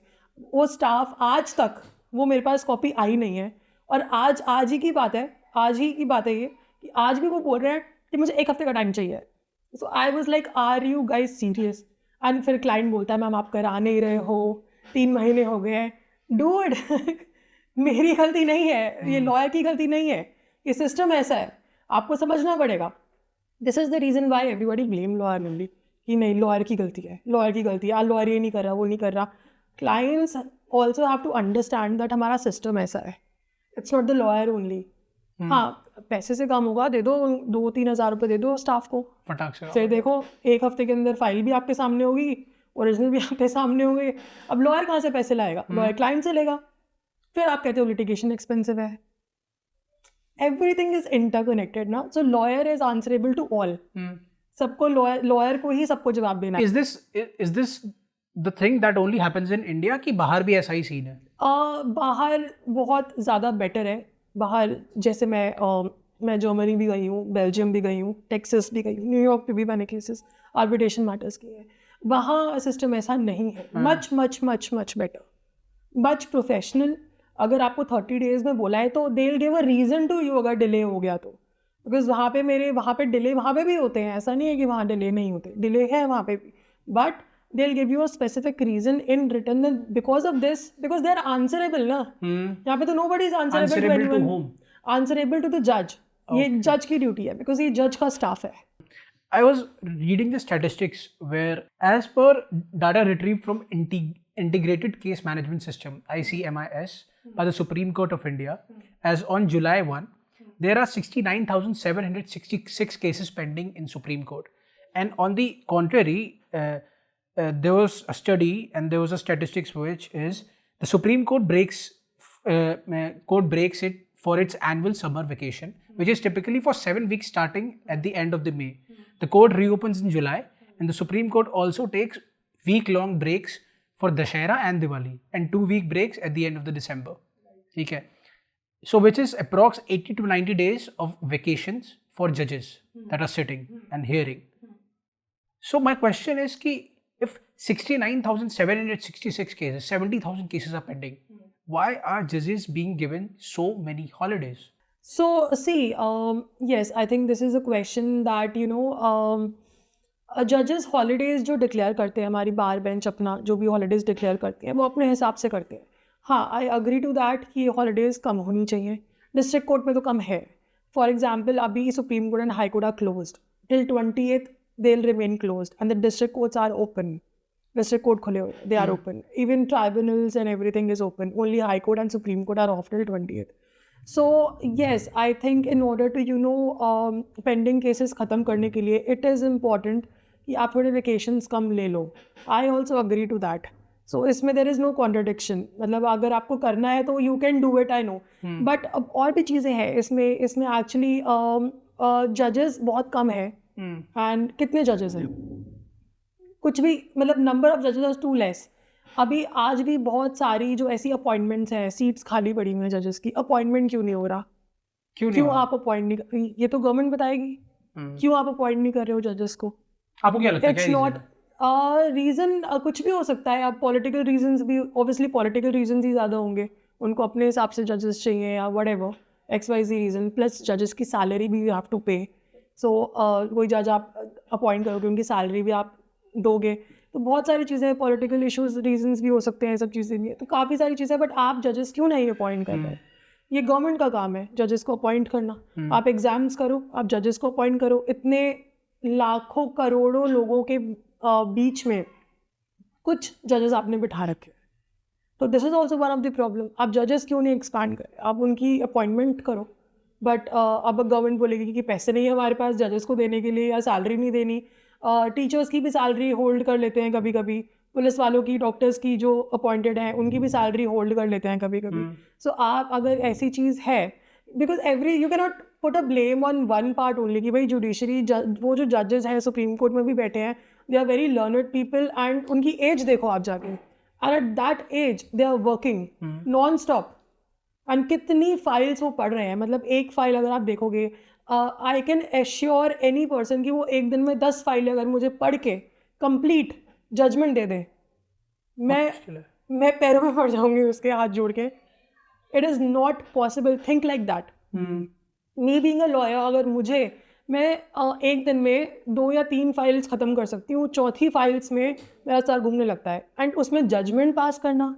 वो स्टाफ आज तक वो मेरे पास कॉपी आई नहीं है. और आज ही की बात है, ये कि आज भी वो बोल रहे हैं कि मुझे 1 हफ्ते का टाइम चाहिए. So I was like are you guys serious? And फिर क्लाइंट बोलता है मैम आप करा नहीं रहे हो, 3 महीने हो गए हैं. डूड मेरी गलती नहीं है, ये लॉयर की गलती नहीं है, ये सिस्टम ऐसा है, आपको समझना पड़ेगा. This is the reason why everybody blame lawyer only, कि नहीं लॉयर की गलती है, लॉयर ये नहीं कर रहा, वो नहीं कर रहा. Clients also have to understand that हमारा सिस्टम ऐसा है. It's not the lawyer only. हाँ, पैसे से काम होगा, दे दो 2-3 हज़ार रुपये दे दो स्टाफ को, फटाक से फिर देखो 1 हफ्ते के अंदर फाइल भी आपके सामने होगी, ओरिजिनल भी आपके सामने होंगे. अब लॉयर कहाँ से पैसे लाएगा? लॉयर क्लाइंट से लेगा. फिर आप कहते हो लिटिगेशन एक्सपेंसिव है. एवरीथिंग इज इंटरकनेक्टेड ना, so lawyer is answerable to all. सबको लॉयर को ही सबको जवाब देना. Is this the thing that only happens in India, कि बाहर भी ऐसा ही सीन है? बाहर बहुत ज़्यादा बेटर है. बाहर जैसे मैं जर्मनी भी गई हूँ, बेल्जियम भी गई हूँ, टेक्सास भी गई हूँ, न्यूयॉर्क पे भी मैंने केसेस आर्बिट्रेशन मैटर्स किए हैं. वहाँ सिस्टम ऐसा नहीं है. Much much much much better, much professional. अगर आपको 30 days में बोला है तो they will give a reason to you अगर डिले हो गया तो. बिकॉज वहाँ पे डिले वहाँ पे भी होते हैं, ऐसा नहीं है कि वहाँ डिले नहीं होते, डिले है वहाँ पे भी, but they will give you a specific reason in return because of this, because they are answerable ना. यहाँ पे तो nobody is answerable to anyone, answerable to the जज. ये जज की ड्यूटी है, बिकॉज ये जज का स्टाफ है. I was reading the statistics where, as per data retrieved from Integrated Case Management System (ICMIS) by the Supreme Court of India, as on July 1, there are 69,766 cases pending in Supreme Court. And on the contrary, there was a study and there was a statistics which is the Supreme Court breaks it for its annual summer vacation, which is typically for 7 weeks starting at the end of the May. The court reopens in July, and the Supreme Court also takes week-long breaks for Dussehra and Diwali, and 2-week breaks at the end of the December. Okay. So which is approx 80 to 90 days of vacations for judges that are sitting and hearing. So my question is ki if 69,766 cases, 70,000 cases are pending, why are judges being given so many holidays? So see, yes, I think this is a question that judges holidays जो declare करते हैं, हमारी बार bench अपना जो भी holidays declare करती हैं वो अपने हिसाब से करते हैं. हाँ, आई अग्री टू दैट कि ये हॉलीडेज़ कम होनी चाहिए. डिस्ट्रिक्ट कोर्ट में तो कम है. फॉर एग्जाम्पल अभी Supreme Court and High Court are closed till 20th, they will remain closed and the district courts are open. District court खुले हुए, they are open. Even tribunals and everything is open. Only High court and supreme Court are off till 20th. So yes, I think in order to pending cases ख़त्म करने के लिए it is important कि आप थोड़े vacations कम ले लो. I also agree to that. सो इसमें there is no contradiction, मतलब अगर आपको करना है तो you can do it, I know, but अब और भी चीज़ें हैं इसमें एक्चुअली जजेस बहुत कम है, एंड कितने जजेस हैं, कुछ भी, मतलब नंबर ऑफ जजेस आर टू लेस। अभी आज भी बहुत सारी जो ऐसी अपॉइंटमेंट्स हैं, सीट्स खाली पड़ी हुई हैं जजेस की, अपॉइंटमेंट क्यों नहीं हो रहा, क्यों आप अपॉइंट नहीं, ये तो गवर्नमेंट बताएगी, क्यों आप अपॉइंट नहीं कर रहे हो जजेस को? आपको क्या लगता है इट्स क्या नॉट रीज़न, कुछ भी हो सकता है। अब पॉलिटिकल रीजंस भी, ऑब्वियसली पॉलिटिकल रीजंस ही ज़्यादा होंगे, उनको अपने हिसाब से जजेस चाहिए या what ever XYZ reason, plus जजेस की सैलरी भी यू हैव टू पे। सो कोई जज आप अपॉइंट करोगे, उनकी सैलरी भी आप दोगे, तो बहुत सारी चीज़ें, पॉलिटिकल इशूज़ रीजंस भी हो सकते हैं, सब चीज़ें भी, तो काफ़ी सारी चीज़ें। बट आप जजेस क्यों नहीं अपॉइंट कर रहे? ये गवर्नमेंट का काम है जजेस को अपॉइंट करना। आप एग्जाम्स करो, आप जजेस को अपॉइंट करो। इतने लाखों करोड़ों लोगों के बीच में कुछ जजेस आपने बिठा रखे, तो this is also one of the problem. आप जजेस क्यों नहीं एक्सपैंड करें, आप उनकी अपॉइंटमेंट करो। बट अब गवर्नमेंट बोलेगी कि पैसे नहीं है हमारे पास जजेस को देने के लिए, या सैलरी नहीं देनी। टीचर्स की भी सैलरी होल्ड कर लेते हैं कभी कभी, पुलिस वालों की, डॉक्टर्स की जो अपॉइंटेड हैं उनकी भी सैलरी होल्ड कर लेते हैं कभी कभी। सो आप अगर ऐसी चीज़ है, because you can not put a blame on one part only कि भाई जुडिशरी, वो जो जजेस हैं सुप्रीम कोर्ट में भी बैठे हैं, they are very learned people, and उनकी एज देखो आप जाके, and at that age they are working non stop, and कितनी फाइल्स वो पढ़ रहे हैं। मतलब एक फाइल अगर आप देखोगे, I can assure any person कि वो एक दिन में 10 फाइलें अगर मुझे पढ़ के कंप्लीट जजमेंट दे दे, मैं पैरों में पड़ जाऊंगी उसके, हाथ जोड़ के। It is not possible, think like that. Me being a lawyer, अगर मैं एक दिन में 2 या 3 फाइल्स ख़त्म कर सकती हूँ, चौथी फाइल्स में मेरा सर घूमने लगता है, एंड उसमें जजमेंट पास करना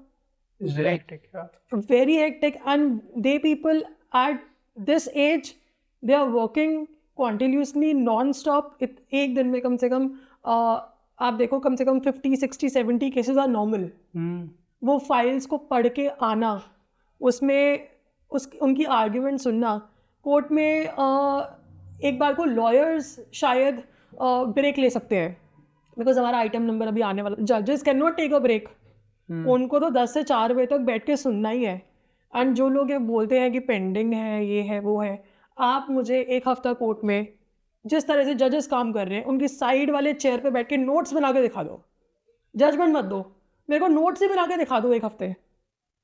very hectic, and they people at this age, they are working continuously non-stop. एक दिन में कम से कम आप देखो, कम से कम 50, 60, 70 केसेस आर नॉर्मल। वो फाइल्स को पढ़ के आना, उसमें उनकी आर्ग्यूमेंट सुनना कोर्ट में, एक बार को लॉयर्स शायद ब्रेक ले सकते हैं, बिकॉज हमारा आइटम नंबर अभी आने वाला। जजेस can not take a break, उनको तो 10 से 4 बजे तक बैठ के सुनना ही है। एंड जो लोग ये बोलते हैं कि पेंडिंग है, ये है, वो है, आप मुझे एक हफ्ता कोर्ट में जिस तरह से जजेस काम कर रहे हैं, उनकी साइड वाले चेयर पे बैठ के नोट्स बना के दिखा दो, जजमेंट मत दो, मेरे को नोट्स ही बना के दिखा दो एक हफ्ते,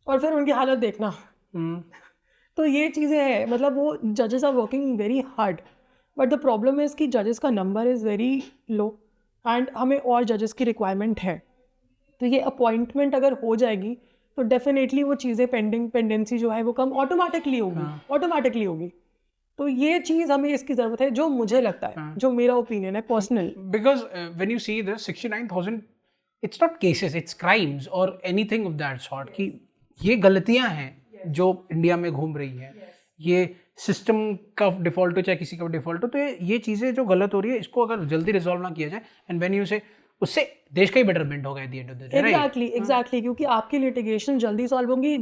और फिर उनकी हालत देखना। तो ये चीज़ें हैं, मतलब वो जजेस are working very hard, but the problem is कि जजेस का number is very low, and हमें और जजेस की रिक्वायरमेंट है। तो ये अपॉइंटमेंट अगर हो जाएगी तो डेफिनेटली वो चीज़ें, पेंडेंसी जो है वो कम ऑटोमेटिकली होगी। तो ये चीज़ हमें इसकी ज़रूरत है, जो मुझे लगता है, जो मेरा ओपिनियन है personal. Because when you see this 69,000, it's not cases, it's crimes और एनीथिंग ऑफ दैट सॉर्ट, कि ये गलतियां हैं जो इंडिया में घूम रही हैं, ये सिस्टम का डिफॉल्ट हो चाहे किसी का डिफॉल्ट हो, तो ये चीज़ें जो गलत हो रही है, इसको अगर जल्दी रिजॉल्व ना किया जाए, एंड व्हेन यू से, उससे देश का ही बेटरमेंट होगा eight the end of the day. Exactly, क्योंकि आपकी लिटिगेशन जल्दी सॉल्व होंगी।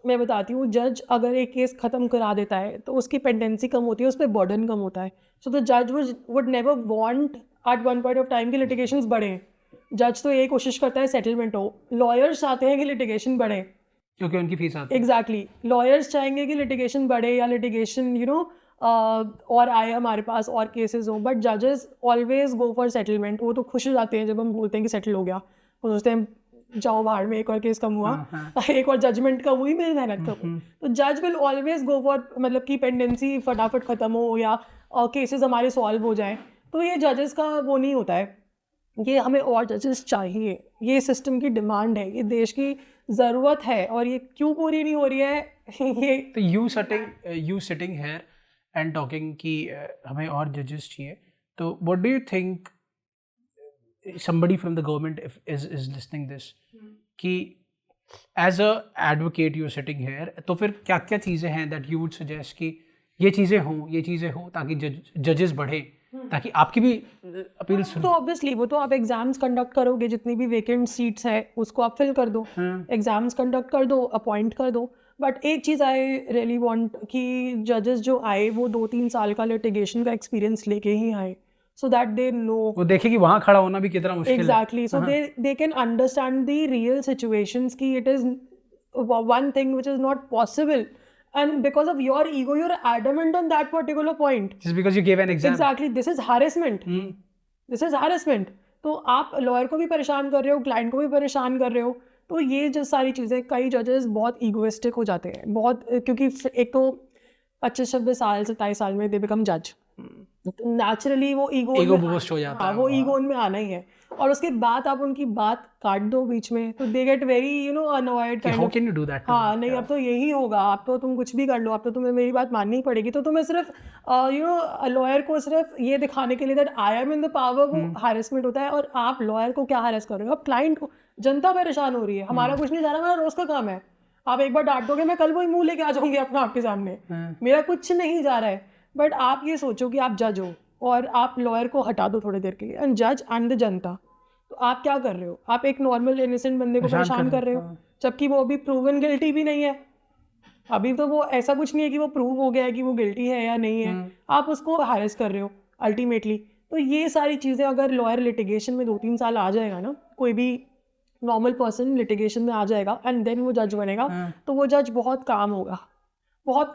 मैं बताती हूँ, जज अगर एक केस ख़त्म करा देता है तो उसकी पेंडेंसी कम होती है, उस पर बर्डन कम होता है। सो द जज would never want at one point of time कि लिटिगेशंस बढ़ें। जज तो यही कोशिश करता है सेटलमेंट हो, लॉयर्स चाहते हैं कि लिटिगेशन बढ़े क्योंकि उनकी फीस आती है। एग्जैक्टली, लॉयर्स चाहेंगे कि लिटिगेशन बढ़े या लिटिगेशन और आए हमारे पास और केसेस हो, बट जजेस ऑलवेज गो फॉर सेटलमेंट। वो तो खुश हो जाते हैं जब हम बोलते हैं कि सेटल हो गया, वो सोचते हैं जाओ बाहर में, एक और केस कम हुआ, एक और जजमेंट कम हुई, मेरी मेहनत कम हुई। तो जज विल ऑलवेज गो फॉर, मतलब कि पेंडेंसी फटाफट ख़त्म हो या केसेस हमारे सॉल्व हो जाएं। तो ये जजेस का वो नहीं होता है, ये हमें और जजेस चाहिए, ये सिस्टम की डिमांड है, ये देश की ज़रूरत है, और ये क्यों पूरी नहीं हो रही है ये। तो you sitting here and talking कि हमें और जजेस चाहिए, तो what do you think somebody from the government is listening this, कि as a advocate you're sitting here, तो फिर क्या क्या चीज़ें हैं that you would suggest कि ये चीज़ें हों ताकि जजेस बढ़े, ताकि आपकी भी अपील सुनो। तो ऑब्वियसली वो तो आप एग्जाम्स कंडक्ट करोगे, जितनी भी वेकेंट सीट्स है उसको आप फिल कर दो, एग्जाम्स कंडक्ट कर दो, अपॉइंट कर दो। बट एक चीज़ आई रियली वांट कि जजेस जो आए वो 2-3 साल का लिटिगेशन का एक्सपीरियंस लेके ही आए। so that they know. वो देखे कि वहाँ खड़ा होना भी कितना मुश्किल है. Exactly. So they can understand the real situations ki it is one thing which is not possible, and because of your ego you're adamant on that particular point. Just because you gave an exam. Exactly. This is harassment. This is harassment. तो आप lawyer को भी परेशान कर रहे हो, client को भी परेशान कर रहे हो. तो ये जो सारी चीज़ें, कई जजेस बहुत ईगोइस्टिक हो जाते हैं बहुत, क्योंकि एक तो 25-26 साल 27 साल में दे बिकम जज, नेचुरली वो ईगो बूस्ट हो जाता है. वो ईगो उनमें आना ही है, और उसके बाद आप उनकी बात काट दो बीच में तो they get very annoyed kind. How can you do that? हाँ नहीं, अब तो यही होगा, अब तो तुम कुछ भी कर लो, अब तो तुम्हें मेरी बात माननी ही पड़ेगी. तो तुम्हें सिर्फ लॉयर को सिर्फ ये दिखाने के लिए that I M in the power वो हैरेसमेंट होता है. और आप लॉयर को क्या हैरेस कर रहे हो? आप क्लाइंट को. जनता परेशान हो रही है, हमारा कुछ नहीं जा रहा, मेरा रोज का काम है. आप एक बार डांट दोगे, मैं कल वही मुंह लेके आ जाऊंगी अपना आपके सामने. मेरा कुछ नहीं जा रहा है. बट आप ये सोचो कि आप जज हो और आप लॉयर को हटा दो थोड़ी देर के लिए, एंड जज एंड द जनता. तो आप क्या कर रहे हो? आप एक नॉर्मल इनोसेंट बंदे को परेशान कर रहे हो, जबकि वो अभी प्रूवन गिल्टी भी नहीं है. अभी तो वो ऐसा कुछ नहीं है कि वो प्रूव हो गया है कि वो गिल्टी है या नहीं है. आप उसको हैरेस कर रहे हो अल्टीमेटली. तो ये सारी चीज़ें अगर लॉयर लिटिगेशन में 2-3 साल आ जाएगा ना, कोई भी नॉर्मल पर्सन लिटिगेशन में आ जाएगा एंड देन वो जज बनेगा, तो वो जज बहुत काम होगा, बहुत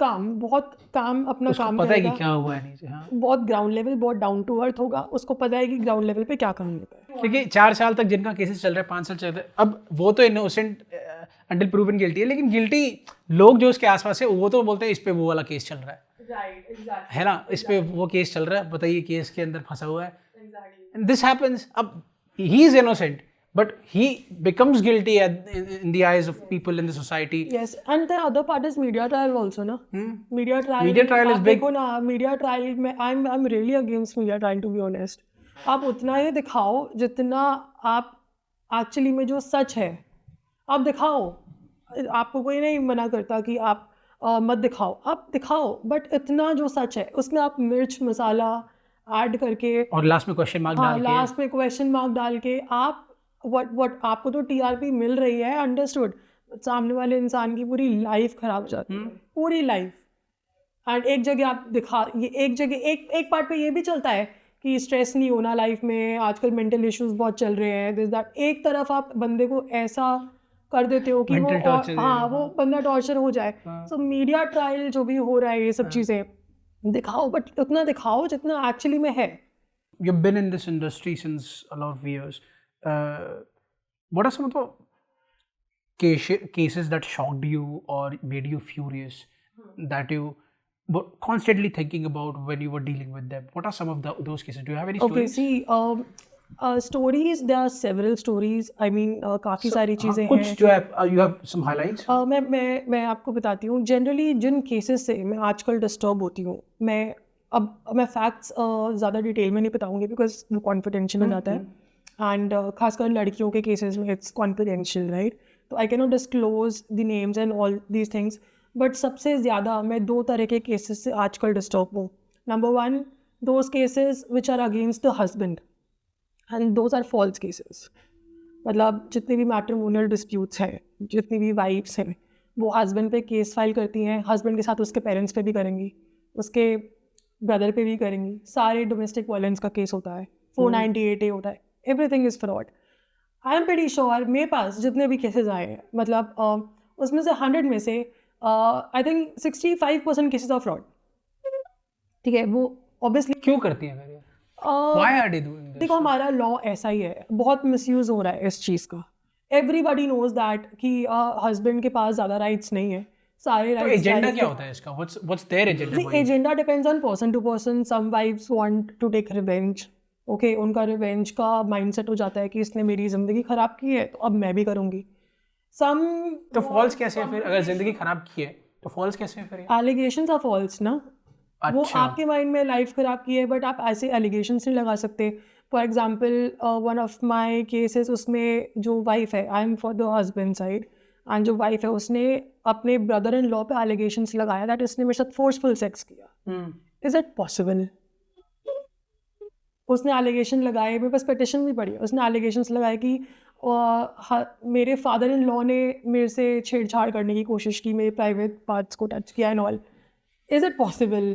काम अपना काम पता है कि करेगा. क्या हुआ है नीचे. हाँ, बहुत ग्राउंड लेवल, बहुत डाउन टू अर्थ होगा. उसको पता है कि ग्राउंड लेवल पे क्या करना है. क्योंकि 4 साल तक जिनका केसेस चल रहा है, 5 साल चल रहा है, अब वो तो इनोसेंट अंटिल प्रूवन गिल्टी है, लेकिन गिल्टी लोग जो उसके आसपास है वो तो बोलते हैं इस पे वो वाला केस चल रहा है, है ना, इस पे वो केस चल रहा है, बताइए केस के अंदर फंसा हुआ है. This happens. अब he is innocent but he becomes guilty in the eyes of people in the society. Yes, and the other part is media trial also, na. Media trial is big. देखो ना, media trial में I'm really against media trial, to be honest. आप उतना ही दिखाओ जितना आप actually में जो सच है आप दिखाओ. आपको कोई नहीं मना करता कि आप मत दिखाओ, आप दिखाओ, बट इतना जो सच है उसमें आप मिर्च मसाला ऐड करके और लास्ट में क्वेश्चन मार्क डाल के, लास्ट में क्वेश्चन मार्क डाल के आप what आपको तो टीआरपी मिल रही है, अंडरस्टूड, सामने वाले इंसान की पूरी लाइफ खराब हो जाती है, पूरी लाइफ. एंड एक जगह आप दिखा, ये एक जगह एक पार्ट पे ये भी चलता है कि स्ट्रेस नहीं होना लाइफ में, आजकल मेंटल इश्यूज बहुत चल रहे हैं, दिस दैट. एक तरफ आप बंदे को ऐसा कर देते हो कि वो बंदा टॉर्चर हो जाए. सो मीडिया ट्रायल जो भी हो रहा है, ये सब चीज़ें दिखाओ, बट उतना दिखाओ जितना एक्चुअली में है. You've been in this industry since a lot of years. What are some of the cases that shocked you or made you furious, that you were constantly thinking about when you were dealing with them? What are some of those cases? Do you have any stories? Okay, see, stories, there are several stories. I mean, काफ़ी सारी चीज़ें हैं. कुछ जो है, you have some highlights? मैं आपको बताती हूँ. जनरली जिन केसेस से मैं आजकल डिस्टर्ब होती हूँ, मैं फैक्ट्स ज़्यादा डिटेल में नहीं बताऊँगी बिकॉज वो कॉन्फिडेंशियल हो जाता है. एंड खासकर लड़कियों के केसेस में इट्स कॉन्फिडेंशियल, राइट. तो I can not disclose the names and all these things. But सबसे ज़्यादा मैं 2 तरह के केसेस से आजकल डिस्टर्ब हूँ. Number 1, those cases which are against the husband, and those are false cases. मतलब जितनी भी मैट्रिमोनियल डिस्प्यूट्स हैं, जितनी भी वाइफ्स हैं, वो हस्बैंड पे केस फाइल करती हैं, हस्बैंड के साथ उसके पेरेंट्स पे भी करेंगी, उसके ब्रदर पे भी करेंगी. सारे डोमेस्टिक वायलेंस का केस होता है, 498A होता है. Everything is fraud. I am pretty sure मेरे पास जितने भी केसेस आए हैं, मतलब उसमें से 100 में से I think 65% cases of fraud. ठीक है, वो ऑब्वियसली क्यों करती हैं? Why are they doing this? देखो, हमारा लॉ ऐसा ही है, बहुत मिसयूज हो रहा है इस चीज़ का. एवरीबडी नोज दैट कि हस्बैंड के पास ज़्यादा राइट्स नहीं है, सारे राइट्स. एजेंडा क्या होता है इसका? What's their agenda? The agenda depends on person to person. Some wives want to take revenge. Okay, उनका रिवेंज का माइंडसेट हो जाता है कि इसने मेरी ज़िंदगी ख़राब की है तो अब मैं भी करूँगी. तो फॉल्स कैसे है फिर? अगर ज़िंदगी ख़राब की है तो फॉल्स कैसे है फिर? एलिगेशंस आर फॉल्स ना. वो आपके माइंड में लाइफ ख़राब की है, बट आप ऐसे एलिगेशंस नहीं लगा सकते. For example, one of my cases, उसमें जो वाइफ है, I am for the husband side, and जो वाइफ है उसने अपने ब्रदर इन लॉ पे एलिगेशंस लगाया दैट इसने मेरे साथ फोर्सफुल सेक्स किया. Is it possible? उसने एलिगेशन लगाए, मेरे पास पिटिशन भी पड़ी है, उसने एलिगेशंस लगाए कि मेरे फादर इन लॉ ने मेरे से छेड़छाड़ करने की कोशिश की, मेरे प्राइवेट पार्ट्स को टच किया and all. Is it possible?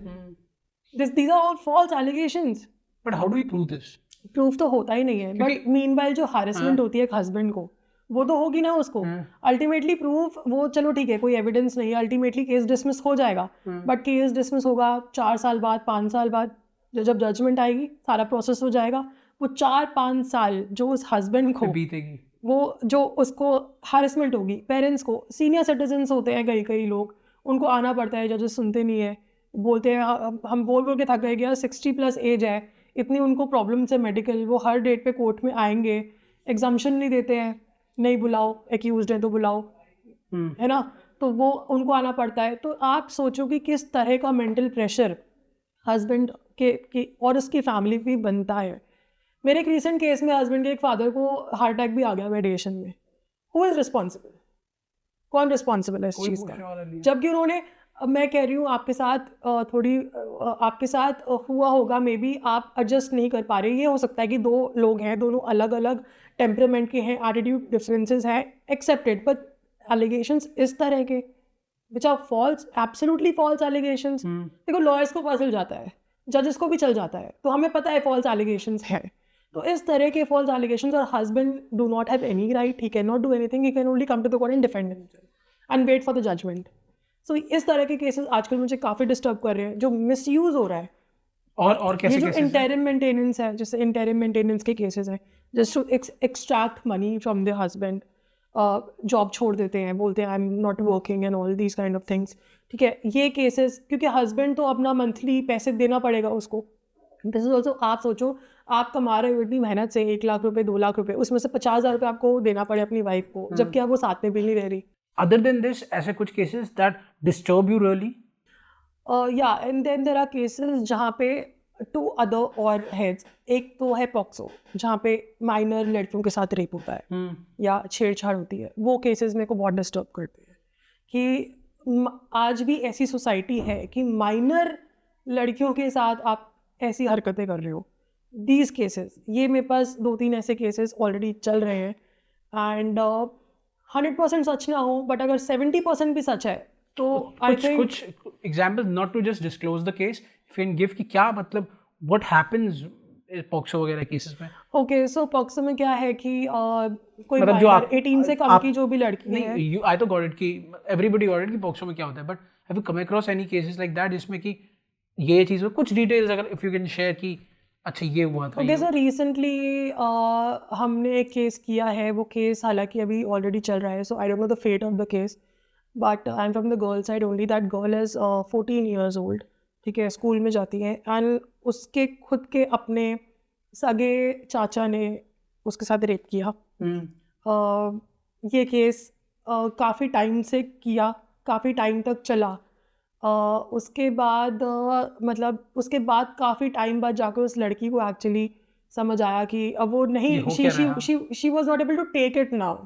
These are all false allegations. But how do we prove this? Proof तो होता ही नहीं है, बट मीनवाइल जो हैरेसमेंट होती है एक हस्बैंड को, वो तो होगी ना उसको. अल्टीमेटली प्रूफ वो चलो ठीक है, कोई एविडेंस नहीं है, अल्टीमेटली केस डिसमिस हो जाएगा, बट केस डिसमिस होगा 4 साल बाद, 5 साल बाद, जब जजमेंट आएगी सारा प्रोसेस हो जाएगा. वो 4-5 साल जो उस हस्बैंड को बीतेगी, वो जो उसको हैरेसमेंट होगी, पेरेंट्स को, सीनियर सिटीजन्स होते हैं कई लोग, उनको आना पड़ता है, जजेस सुनते नहीं है, बोलते हैं हम बोल के थक गए कि यार 60+ एज है, इतनी उनको प्रॉब्लम्स है मेडिकल, वो हर डेट पे कोर्ट में आएंगे, एग्जाम्शन नहीं देते हैं, नहीं बुलाओ, एक्यूज्ड है तो बुलाओ, है ना, तो वो उनको आना पड़ता है. तो आप सोचो कि किस तरह का मेंटल प्रेशर हस्बैंड के और उसकी फैमिली भी बनता है. मेरे एक रिसेंट केस में हस्बैंड के एक फादर को हार्ट अटैक भी आ गया मेडिएशन में. Who is responsible? कौन रिस्पॉन्सिबल है इस चीज़ का? जबकि उन्होंने, अब मैं कह रही हूँ आपके साथ आपके साथ हुआ होगा, मे बी आप एडजस्ट नहीं कर पा रहे. ये हो सकता है कि 2 लोग हैं, दोनों अलग अलग टेम्परामेंट के हैं, एटीट्यूड डिफरेंसेस हैं, एक्सेप्टेड, बट एलिगेशंस इस तरह के which are false, absolutely false allegations. देखो लॉयर्स को पता चल जाता है, जजेस को भी चल जाता है, तो हमें पता है फॉल्स एलिगेशंस हैं. तो इस तरह के फॉल्स एलिगेशंस, और husband do not have any right, he can not do anything, he can only come to the court and defend himself and wait for the judgement. So इस तरह के cases आजकल मुझे काफ़ी डिस्टर्ब कर रहे हैं, जो मिसयूज हो रहा है. और कैसे ये जो इंटरिम मेंटेनेंस है, जैसे इंटरिम मेंटेनेंस के केसेस हैं, just to extract money from the husband, job छोड़ देते हैं, बोलते हैं I am not working and all these kind of things. ठीक है, ये केसेस, क्योंकि हस्बैंड तो अपना मंथली पैसे देना पड़ेगा उसको. दिस इज ऑल्सो, आप सोचो आप कमा रहे हो इतनी मेहनत से 1 लाख रुपए, 2 लाख रुपए, उसमें से 50,000 रुपये आपको देना पड़े अपनी वाइफ को, जबकि आप वो साथ में भी नहीं रह रही. Other than this, ऐसे कुछ cases that disturb you really? Yeah, and then there are cases जहाँ पे 2 other और heads. एक तो है पॉक्सो, जहाँ पे माइनर लड़कियों के साथ रेप होता है या छेड़छाड़ होती है. वो केसेस मेरे को बहुत डिस्टर्ब करते हैं कि आज भी ऐसी सोसाइटी है कि माइनर लड़कियों के साथ आप ऐसी हरकतें कर रहे हो. दीज केसेस, ये मेरे पास 2-3 ऐसे केसेस ऑलरेडी चल रहे हैं. एंड 100% सच ना हो, बट अगर 70% भी सच है तो आई थिंक कुछ examples, not to just disclose the case, if you can give कि क्या मतलब व्हाट हैपेंस पॉक्सो वगैरह केसेस में. ओके, सो पॉक्सो में क्या है कि कोई मतलब जो 18 से कम की जो भी लड़की है, नहीं, आई तो गॉट इट कि एवरीबॉडी गॉट इट कि पॉक्सो में क्या होता है, but have you come across any cases like that जिसमें कि ये चीज़ में कुछ डिटेल्स अगर इफ यू कैन शेयर कि अच्छा ये हुआ था. ओके, सो रिसेंटली हमने एक केस किया है. वो केस हालांकि अभी ऑलरेडी चल रहा है, so I don't know the fate of the case, but I am from the girl side only. That girl is 14 years old. ठीक है, स्कूल में जाती है, एंड उसके खुद के अपने सगे चाचा ने उसके साथ रेप किया. ये केस काफ़ी टाइम से किया, काफ़ी टाइम तक चला. उसके बाद मतलब उसके बाद काफ़ी टाइम बाद जाकर उस लड़की को एक्चुअली समझ आया कि अब वो नहीं, she was not able to take it now.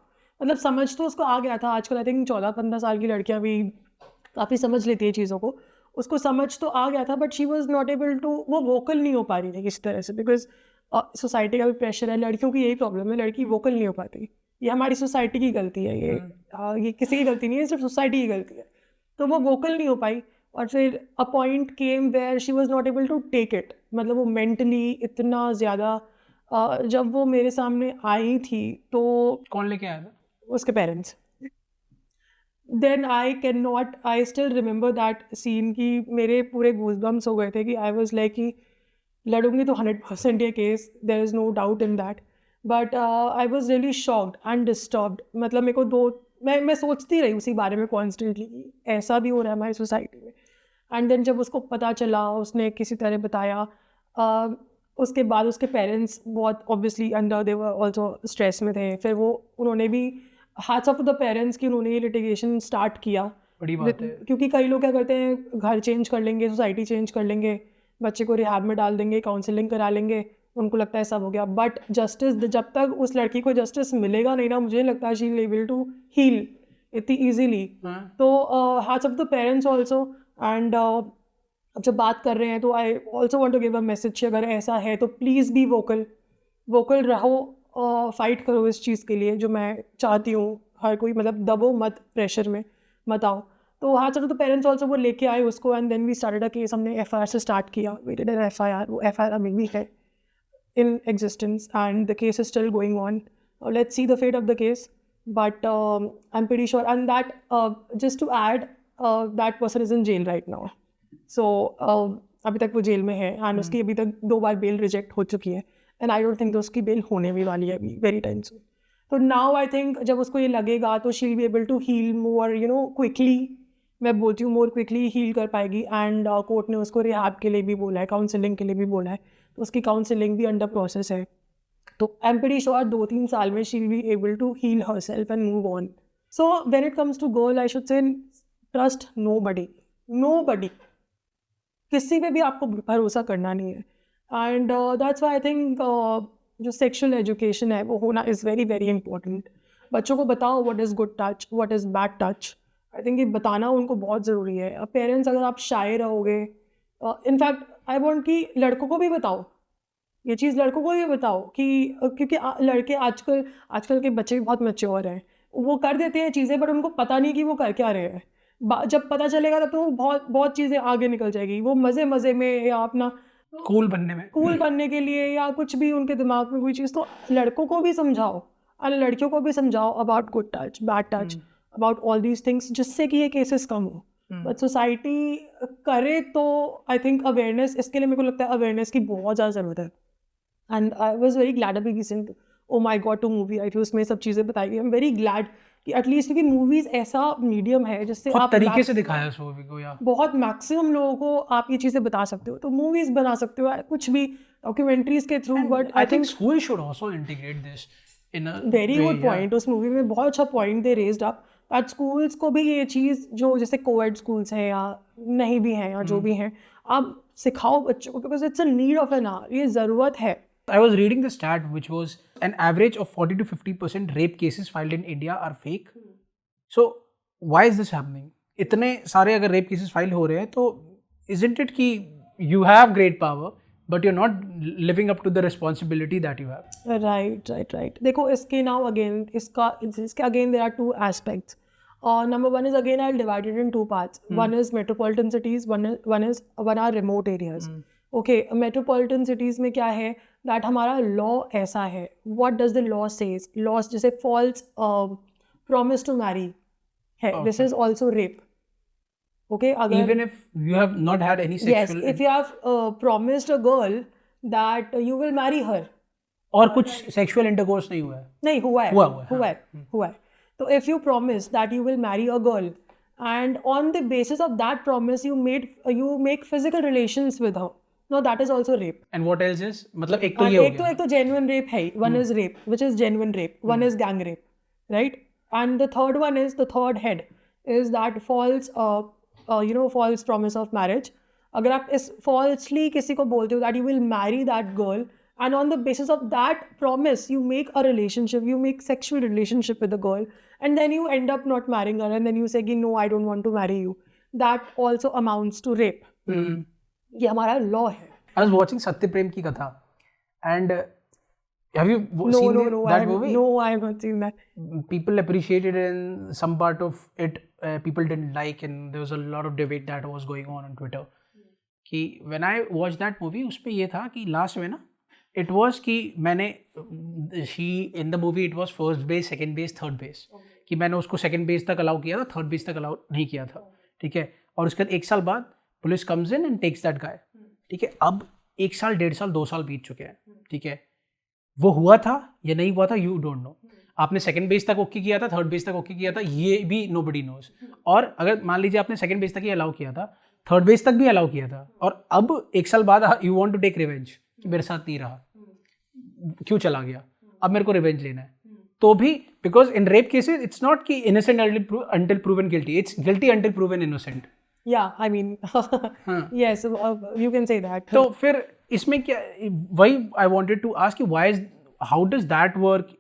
मतलब समझ तो उसको आ गया था. आजकल आई थिंक 14-15 साल की लड़कियां भी काफ़ी समझ लेती है चीज़ों को. उसको समझ तो आ गया था, but she was not able to, वो वोकल नहीं हो पा रही थी किसी तरह से, बिकॉज सोसाइटी का भी प्रेशर है. लड़कियों की यही प्रॉब्लम है, लड़की वोकल नहीं हो पाती. ये हमारी सोसाइटी की गलती है, ये किसी की गलती नहीं है, सिर्फ सोसाइटी की गलती है. तो वो वोकल नहीं हो पाई, और फिर a point came where she was not able to take it. मतलब वो मेंटली इतना ज़्यादा, जब वो मेरे सामने आई थी तो कौन लेके आया था? उसके parents. Then I still remember that scene कि मेरे पूरे गूज़बम्स हो गए थे कि आई वाज लाइक कि लड़ूंगी तो 100% ये case, there is no doubt in that. But I was really shocked and disturbed. मतलब मेरे को मैं सोचती रही उसी बारे में कॉन्स्टेंटली कि ऐसा भी हो रहा है हमारी सोसाइटी में. एंड देन जब उसको पता चला, उसने किसी तरह बताया, उसके बाद उसके पेरेंट्स बहुत obviously under, they were also stress में थे. फिर उन्होंने भी hats off to the parents कि उन्होंने ये लिटिगेशन स्टार्ट किया. बड़ी बात है, क्योंकि कई लोग क्या करते हैं, घर चेंज कर लेंगे, सोसाइटी चेंज कर लेंगे, बच्चे को रिहाब में डाल देंगे, काउंसलिंग करा लेंगे, उनको लगता है सब हो गया. बट जस्टिस, जब तक उस लड़की को जस्टिस मिलेगा नहीं ना, मुझे नहीं लगता she will able to heal इतनी ईजीली. तो hats off the parents also. And जब बात कर रहे हैं तो I also want to give a message, अगर ऐसा है तो प्लीज़ बी वोकल रहो, फाइट करो इस चीज़ के लिए जो मैं चाहती हूँ. हर कोई मतलब दबो मत, प्रेशर में मत आओ. तो हाँ चलो, तो पेरेंट्स ऑल्सो वो लेके आए उसको, and then we started a case. हमने FIR से स्टार्ट किया, वी डिड एन FIR. वो FIR अभी भी है, in existence, and the case is still going on. Let's see the fate of the case, but I'm pretty sure. And that just to add, that person is in jail right now. So अभी तक वो jail में है, and उसकी अभी तक 2 बार bell reject हो चुकी है, and I don't think उसकी बेल होने भी वाली है अभी very time soon. तो now I think जब उसको ये लगेगा तो she'll be able to heal more quickly. मैं बोलती हूँ more quickly heal कर पाएगी, and कोर्ट ने उसको रिहाब के लिए भी बोला है, काउंसलिंग के लिए भी बोला है, तो उसकी काउंसलिंग भी अंडर प्रोसेस है. तो I'm pretty sure 2-3 साल में she'll be able to heal herself and move on. So when it comes to girl, I should say trust nobody. किसी पे भी आपको भरोसा करना नहीं है. And that's why I think जो सेक्शुअल एजुकेशन है वो होना इज़ वेरी वेरी इंपॉर्टेंट. बच्चों को बताओ what is good touch, what is bad touch. I think ये बताना उनको बहुत ज़रूरी है. पेरेंट्स अगर आप शाय रहोगे, इनफैक्ट आई वॉन्ट कि लड़कों को भी बताओ ये चीज़, लड़कों को भी बताओ कि क्योंकि लड़के आजकल के बच्चे भी बहुत मैच्योर हैं, वो कर देते हैं चीज़ें बट उनको पता नहीं कि वो कर क्या रहे हैं. जब पता चलेगा तब तो बहुत चीज़ें आगे निकल जाएगी. वो मज़े में या अपना कूल बनने के लिए या कुछ भी उनके दिमाग में कोई चीज़, तो लड़कों को भी समझाओ और लड़कियों को भी समझाओ about good touch, bad touch, about all these things, जिससे कि ये केसेस कम हो. बट सोसाइटी करे तो आई थिंक अवेयरनेस, इसके लिए मेरे को लगता है अवेयरनेस की बहुत ज़्यादा ज़रूरत है. And I was very glad अभी रिसेंट ओ माई गॉड 2 मूवी आई थी, उसमें सब चीज़ें बताई गई. आई एम वेरी ग्लैड कि एटलीस्ट क्योंकि मूवीज़ ऐसा मीडियम है जिससे आप तरीके से दिखाया उस मूवी को, या बहुत मैक्सिमम लोगों को आप ये चीज़ें बता सकते हो. तो मूवीज़ बना सकते हो, कुछ भी डॉक्यूमेंट्रीज के through. But I think school should also integrate this in a very good point. उस मूवी में बहुत अच्छा point they raised up that schools को भी ये चीज़, जो जैसे कोएड स्कूल्स हैं या नहीं भी हैं या जो भी हैं, आप सिखाओ बच्चों को, because it's a need of an our. ये ज़रूरत है. I was reading the stat which was an average of 40 to 50% rape cases filed in India are fake. So why is this happening? इतने सारे अगर rape cases file हो रहे हैं तो isn't it कि you have great power but you're not living up to the responsibility that you have? Right. देखो इसके now again इसके again there are 2 aspects. Number 1 is again I'll divide it in 2 parts. One is metropolitan cities, one are remote areas. Okay, metropolitan cities में क्या है that हमारा law ऐसा है. What does the law says? Laws जैसे false promise to marry है, this is also rape. Okay, अगर even if you have not had any sexual, if you have promised a girl that you will marry her, और कुछ sexual intercourse नहीं हुआ है, नहीं हुआ है. तो if you promise that you will marry a girl and on the basis of that promise you make physical relations with her, no, that is also rape. And what else is, मतलब एक तो ये हो गया, एक तो genuine rape है. One is rape which is genuine rape, one is gang rape, right? And the third one is, the third head is that false false promise of marriage. अगर आप इस falsely किसी को बोलते हो that you will marry that girl, and on the basis of that promise you make a relationship, you make sexual relationship with the girl, and then you end up not marrying her, and then you say no, I don't want to marry you. That also amounts to rape. ये हमारा law है. I was watching Satya Prem की कथा, and have you seen that movie? No, I have not seen that. People appreciated it, and some part of it people didn't like, and there was a lot of debate that was going on Twitter. कि when I watched that movie, उसपे ये था कि last में ना it was कि मैंने in the movie it was first base, second base, third base, कि मैंने उसको second base तक अलाउ किया था, third base तक अलाउ नहीं किया था, ठीक है. और उसके बाद 1 साल बाद police comes in and takes that guy, ठीक है. अब 1 साल, 1.5 साल, 2 साल बीत चुके हैं, ठीक है. वो हुआ था या नहीं हुआ था, यू डोंट नो. आपने सेकंड बेस तक ओके किया था, थर्ड बेस तक ओके किया था, ये भी नोबडी नोज. और अगर मान लीजिए आपने सेकंड बेस तक ही अलाउ किया था, थर्ड बेस तक भी अलाउ किया था, और अब 1 साल बाद you want to take revenge कि मेरे साथ नहीं रहा, क्यों चला गया, अब मेरे को रिवेंज लेना है. तो भी because in rape cases it's not कि innocent until proven guilty, it's guilty until proven innocent. Yeah, I mean, yes, you can say that. तो फिर इसमें क्या, वही I wanted to ask you, how does that work?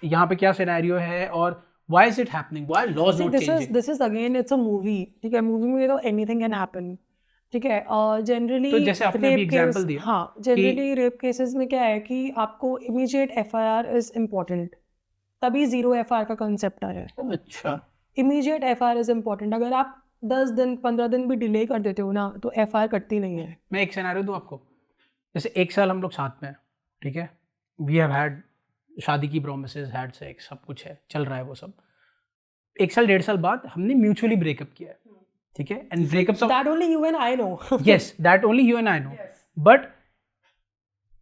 यहाँ पे क्या scenario है और why is it happening? Why laws not changing? This is again, it's a movie. ठीक है, मूवी में तो anything can happen. ठीक है, जनरली तो जैसे आपने अभी एग्जांपल दिया, हाँ, जनरली रेप केसेस में क्या है कि आपको इमीडिएट FIR इज इम्पोर्टेंट, तभी 0 FIR का कंसेप्ट आया है. अच्छा, इमीडिएट FIR इज इम्पोर्टेंट. अगर आप 10 दिन 15 दिन भी डिले कर देते हो ना, तो FIR कटती नहीं है. मैं एक सिनेरियो दूं आपको. जैसे 1 साल हम लोग साथ में हैं, ठीक है, वी हैव हैड शादी की प्रोमिसेस, हैड सेक्स, सब कुछ है, चल रहा है वो सब। 1 साल 1.5 साल बाद हमने म्यूचुअली ब्रेकअप किया है, ठीक है, and breakup That only you and I know. yes, that only you and I know. But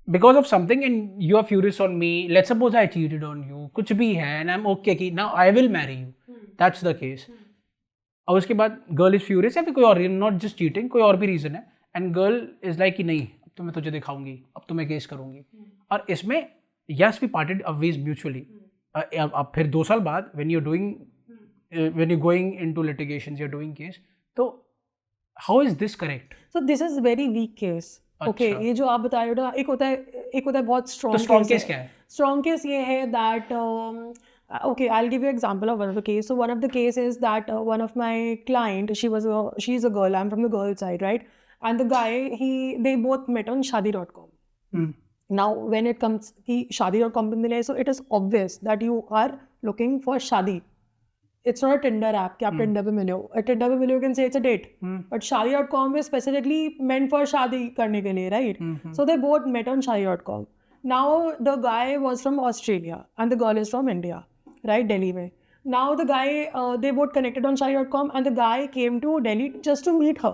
because of something and you are furious on me, let's suppose I cheated on you, कुछ भी है and I'm okay कि now I will marry you, that's the case. और उसके बाद girl is furious या फिर कोई और रीजन, नॉट जस्ट चीटिंग, कोई और भी रीज़न है, एंड गर्ल इज लाइक कि नहीं अब तो मैं तुझे दिखाऊंगी, अब तो मैं केस करूंगी, और इसमें yes we parted a ways mutually. अब फिर 2 साल बाद when you going into litigations, you are doing case, तो how is this correct? So this is very weak case. Okay, अच्छा। ये जो आप बता रहे हो ना, एक होता है बहुत तो strong स्ट्रॉन्ग case केस क्या है? Strong case ये है that okay, I'll give you an example of one of the case. So one of the cases that one of my client, she's a girl. I'm from the girl side, right? And the guy, they both met on Shaadi.com. Now, when it comes to Shaadi.com पे मिले, so it is obvious that you are looking for Shaadi. It's not a Tinder app कि आप Tinder पे मिले हो. Tinder पे मिले हो, you can say it's a date. But Shaadi.com is specifically meant for शादी करने के लिए, right? So they both met on Shaadi.com. Now the guy was from Australia and the girl is from India, right? Delhi में. Now the guy, they both connected on Shaadi.com and the guy came to Delhi just to meet her,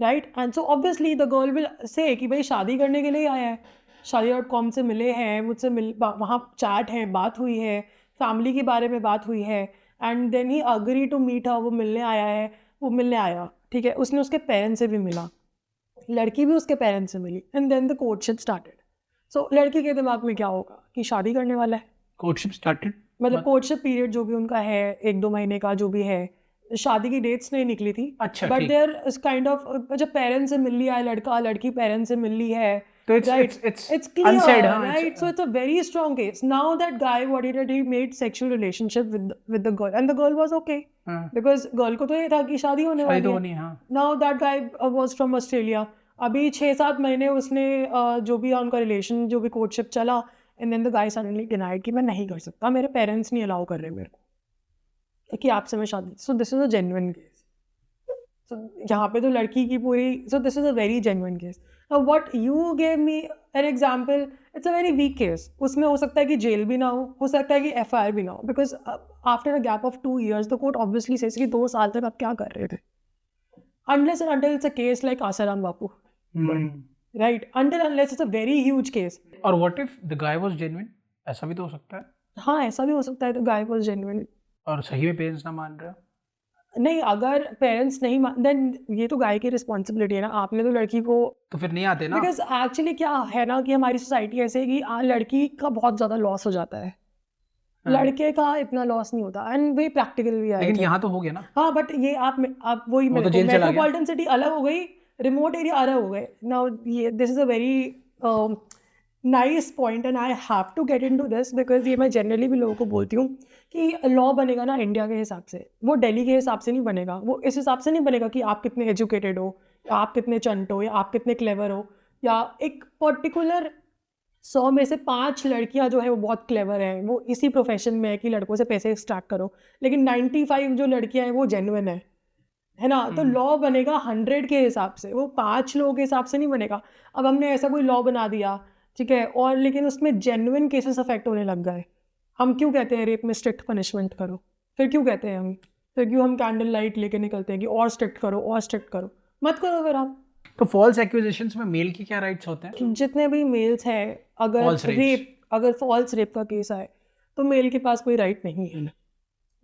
right? And so obviously the girl will say कि भाई शादी करने के लिए आया है, Shaadi.com से मिले हैं, मुझसे वहाँ चैट है, बात हुई है, फैमिली के बारे में बात हुई है, and then he agree to meet her, वो मिलने आया, ठीक है, उसने उसके पेरेंट्स से भी मिला, लड़की भी उसके पेरेंट्स से मिली, and then the courtship started. So लड़की के दिमाग में क्या होगा कि शादी करने वाला है, कोर्टशिप स्टार्टेड मतलब कोर्टशिप पीरियड जो भी उनका है 1-2 महीने का जो भी है, शादी की डेट्स नहीं निकली थी, अच्छा, बट ठीक। देयर इज काइंड ऑफ जब पेरेंट्स से मिल लिया है लड़का, लड़की पेरेंट्स से मिल ली है, तो it's clear, unsaid, हाँ, right? So it's a very strong case. Now that guy, what he did, he made sexual relationship with the girl, and the girl was okay, because girl को तो ये था कि शादी होने वाली है। हाँ। Now that guy was from Australia. अभी 6-7 महीने उसने जो भी उनका रिलेशन, जो भी कोर्टशिप चला, and then the guy suddenly denied कि मैं नहीं कर सकता, मेरे पेरेंट्स नहीं अलाउ कर रहे मेरे को कि आपसे मैं शादी। So this is a genuine case. So यहाँ पे तो लड़की की पूरी, so this is a very genuine case. Now what you gave me an example, it's a very weak case. उसमें हो सकता है कि जेल भी ना हो सकता है कि FIR भी ना हो, because after a gap of 2 years the court obviously says कि 2 साल तक आप क्या कर रहे थे, unless and until it's a case like Asaram Bapu, right? Unless it's a very huge case. और what if the guy was genuine? ऐसा भी तो हो सकता है। हाँ, ऐसा भी हो सकता है, तो guy was genuine. और सही में पेरेंट्स ना मान रहे हो? नहीं, अगर पेरेंट्स नहीं मान, देन ये तो गाय की रिस्पॉन्सिबिलिटी है ना, आपने तो लड़की को, तो फिर नहीं आते ना। बिकॉज एक्चुअली क्या है ना कि हमारी सोसाइटी ऐसे है कि लड़की का बहुत ज़्यादा लॉस हो जाता है, लड़के का इतना लॉस नहीं होता, एंड वे प्रैक्टिकल भी है। लेकिन यहाँ तो हो गया ना। हाँ, बट ये आप वही वो तो जेल चला गया। मेट्रोपॉलिटन सिटी अलग हो गई, रिमोट एरिया अलग हो गए। नाउ ये this is a very nice point and I have to get in to this, because ये मैं जनरली भी लोगों को बोलती हूँ कि लॉ बनेगा ना इंडिया के हिसाब से, वो दिल्ली के हिसाब से नहीं बनेगा, वो इस हिसाब से नहीं बनेगा कि आप कितने एजुकेटेड हो, या आप कितने चंट हो, या आप कितने क्लेवर हो, या एक पर्टिकुलर 100 में से 5 लड़कियां जो है वो बहुत क्लेवर हैं, वो इसी प्रोफेशन में है कि लड़कों से पैसे एक्सट्रैक्ट करो, लेकिन 95 जो लड़कियां हैं वो जेन्युइन है ना, तो लॉ बनेगा 100 के हिसाब से, वो 5 लोगों के हिसाब से नहीं बनेगा। अब हमने ऐसा कोई लॉ बना दिया, ठीक है, और लेकिन उसमें जेन्युइन केसेस अफेक्ट होने लग गए। हम क्यों कहते हैं रेप में स्ट्रिक्ट पनिशमेंट करो, फिर क्यों कहते हैं फिर क्यों हम कैंडल लाइट लेके निकलते हैं कि और स्ट्रिक्ट करो, मत करो फिर आप। तो फॉल्स एक्यूजेशंस में मेल के क्या राइट्स होते हैं? जितने भी मेल्स हैं, अगर फॉल्स रेप का केस आए तो मेल के पास कोई राइट नहीं है,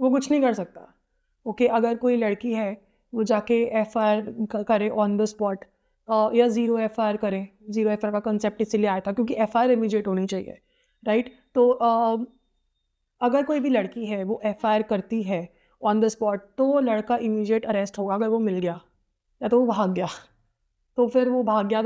वो कुछ नहीं कर सकता। ओके, अगर कोई लड़की है वो जाके FIR करे ऑन द स्पॉट, या 0 FIR करे, 0 FIR का कंसेप्ट इसीलिए आया था क्योंकि FIR इमीडिएट होनी चाहिए, राइट? तो अगर कोई भी लड़की है वो FIR करती है ऑन द स्पॉट, तो लड़का इमीडिएट अरेस्ट होगा अगर वो मिल गया, या तो वो भाग गया, तो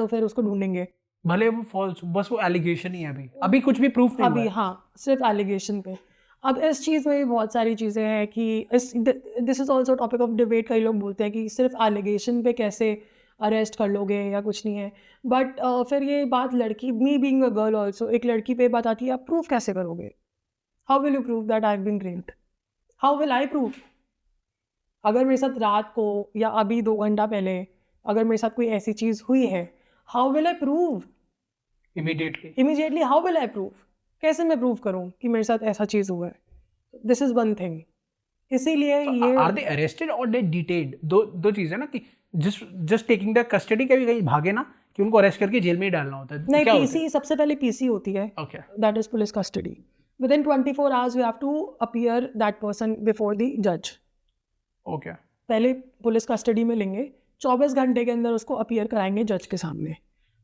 फिर उसको ढूंढेंगे, भले वो फॉल्स, बस वो एलिगेशन ही है, अभी कुछ भी प्रूफ नहीं हुआ है। हाँ, सिर्फ एलिगेशन पे। अब इस चीज़ में भी बहुत सारी चीज़ें हैं कि this is also topic of debate. कई लोग बोलते हैं कि सिर्फ एलिगेशन पे कैसे अरेस्ट कर लोगे या कुछ नहीं है, बट फिर ये बात लड़की, me being a girl also, एक लड़की पे बात आती है, आप प्रूफ कैसे करोगे? How will you prove that I have been raped? How will I prove? अगर मेरे साथ रात को या अभी 2 घंटा पहले अगर मेरे साथ कोई ऐसी चीज़ हुई है, how will I prove? Immediately how will I prove? कैसे मैं प्रूव करूँ कि मेरे साथ ऐसा चीज़ हुआ है? This is one thing. इसीलिए ये आर दे अरेस्टेड और दे डिटेन्ड? दो चीज़ है ना कि जस्ट टेकिंग द कस्टडी, कभी कहीं भागे ना कि उनको अरेस्ट करके जेल में ही डालना होता है. नहीं, क्या पीसी सबसे पहले पीसी होती है. Okay. That is police custody. Within 24 hours, you have to appear that person before the judge. Okay. पहले पुलिस कस्टडी में लेंगे, 24 घंटे के अंदर उसको अपीयर कराएंगे जज के सामने.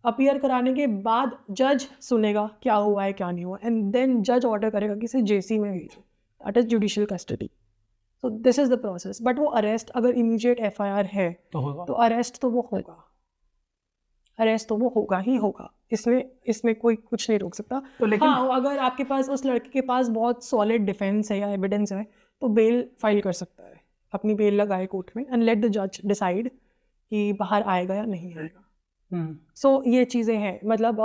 अपीयर कराने के बाद जज सुनेगा क्या हुआ है क्या नहीं हुआ, एंड देन जज ऑर्डर करेगा कि इसे जेसी में भेजो. That is judicial custody. So this is the process. But वो अरेस्ट अगर इमीडिएट FIR है तो होगा. तो अरेस्ट तो वो होगा. अरेस्ट तो वो होगा ही होगा. इसमें कोई कुछ नहीं रोक सकता. तो लेकिन हाँ, अगर आपके पास उस लड़के के पास बहुत सॉलिड डिफेंस है या एविडेंस है तो बेल फाइल कर सकता है, अपनी बेल लगाए कोर्ट में, एंड लेट द जज डिसाइड कि बाहर आएगा या नहीं आएगा. सो ये चीज़ें हैं. मतलब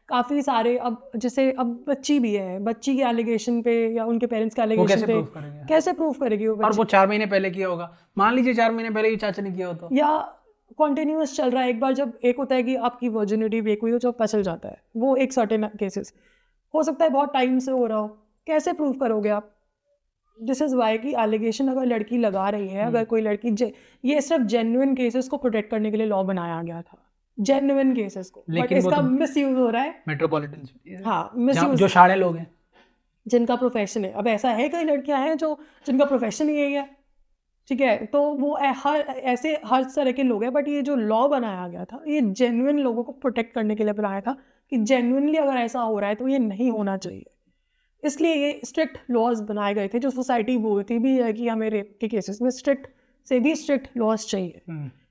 काफ़ी सारे, अब जैसे अब बच्ची भी है, बच्ची के एलिगेशन पे या उनके पेरेंट्स के वो एलिगेशन कैसे पे प्रूव करेंगे? कैसे प्रूव करेगी वो और बच्ची? वो 4 महीने पहले किया होगा. मान लीजिए 4 महीने पहले ही चाचा ने किया हो तो. या कॉन्टिन्यूस चल रहा है. एक बार जब एक होता है कि आपकी वर्जिनिटी ब्रेक हुई हो, जब पता चल जाता है, वो एक सर्टेन केसेस हो सकता है बहुत टाइम से हो रहा हो. कैसे प्रूव करोगे आप? दिस इज वाई कि एलिगेशन अगर लड़की लगा रही है, अगर कोई लड़की ये सिर्फ जेन्युइन केसेस को प्रोटेक्ट करने के लिए लॉ बनाया गया था, जेन्युइन केसेस को. बट लेकिन वो इसका तो मिसयूज हो रहा है. Metropolitan city. हाँ, जो मिसयूज. सारे लोग हैं जिनका प्रोफेशन है. अब ऐसा है कई लड़कियां हैं जो जिनका प्रोफेशन ही यही है, ठीक है, तो वो हर तरह के लोग हैं. बट ये जो लॉ बनाया गया था, ये जेन्युइन लोगों को प्रोटेक्ट करने के लिए बनाया था कि जेन्युइनली अगर ऐसा हो रहा है तो ये नहीं होना चाहिए. इसलिए ये स्ट्रिक्ट लॉज बनाए गए थे. जो सोसाइटी बोलती भी है कि हमें रेप के केसेस में स्ट्रिक्ट से भी स्ट्रिक्ट लॉज चाहिए,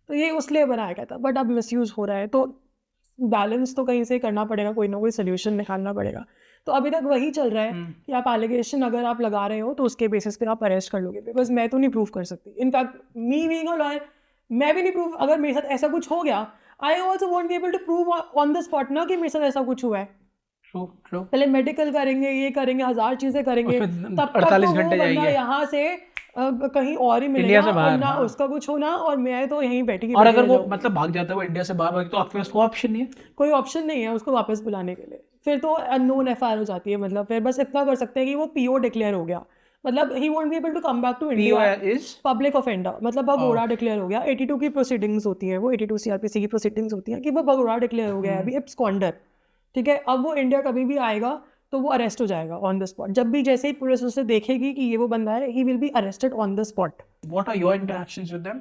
तो ये उसलिए बनाया गया था. बट अब मिसयूज़ हो रहा है तो बैलेंस तो कहीं से करना पड़ेगा, कोई ना कोई सोल्यूशन निकालना पड़ेगा. तो अभी तक वही चल रहा है कि आप एलिगेशन अगर आप लगा रहे हो तो उसके बेसिस पे आप अरेस्ट कर लोगे. बिकॉज मैं तो नहीं प्रूव कर सकती. In fact me being a lawyer, मैं भी नहीं प्रूव. अगर मेरे साथ ऐसा कुछ हो गया, I also want be able to prove on the spot ना कि मेरे साथ ऐसा कुछ हुआ है. ट्रू. पहले मेडिकल करेंगे, ये करेंगे, 1000 चीजें करेंगे, उसमें तब 48 तक घंटे वो बंदा जाएंगे. यहाँ से कहीं और ही इंडिया मिलेगा से बाहर, और ना हाँ. उसका कुछ होना, और मैं तो यहीं बैठी की और बैठी अगर रह वो जाऊंगी. मतलब भाग जाता है वो इंडिया से बाहर, तो आपके पास कोई ऑप्शन नहीं है. कोई ऑप्शन नहीं है उसको वापस बुलाने के लिए. फिर तो अननोन FIR हो जाती है. मतलब फिर बस इतना कर सकते हैं कि वो PO डिक्लेयर हो गया. मतलब he won't be able to come back to India. Is public offender, मतलब भगोड़ा डिक्लेयर हो गया. 82 की प्रोसीडिंग्स होती है, वो 82 CRPC की प्रोसीडिंग्स होती हैं कि वो भगोड़ा डिक्लेयर हो गया है अभी, एब्सकॉन्डर. ठीक है, अब वो इंडिया कभी भी आएगा तो वो अरेस्ट हो जाएगा ऑन द स्पॉट. जब भी जैसे ही पुलिस उसे देखेगी कि ये वो बंदा है, he will be arrested on the spot. What are your interactions with them?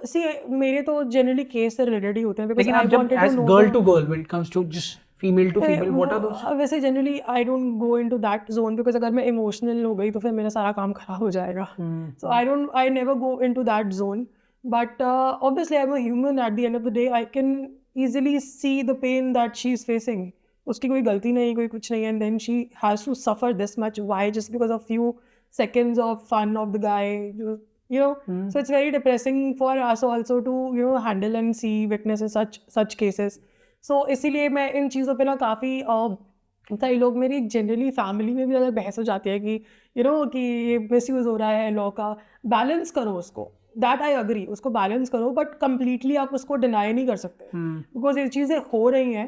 See मेरे तो जनरली केस से रिलेटेड ही होते हैं. लेकिन आप जब as girl to girl, when it comes to just female to female, what are those? वैसे generally I don't go into that zone, because अगर मैं इमोशनल हो गई तो फिर मेरा सारा काम खराब हो जाएगा. So I never go into that zone. But obviously I am a human. At the end of the day I can easily see the pain that she is facing. उसकी कोई गलती नहीं, कोई कुछ नहीं, and then she has to suffer this much. Why? Just because of few seconds of fun of the guy, you know. So it's very depressing for us also to handle and see, witness such cases. So इसीलिए मैं इन चीज़ों पे ना काफ़ी कई लोग, मेरी generally family में भी ज़्यादा बहस हो जाती है कि कि ये मिसयूज़ हो रहा है लॉ का. बैलेंस करो उसको. दैट आई अग्री, उसको बैलेंस करो, बट कम्प्लीटली आप उसको डिनाई नहीं कर सकते बिकॉज ये चीज़ें हो रही हैं.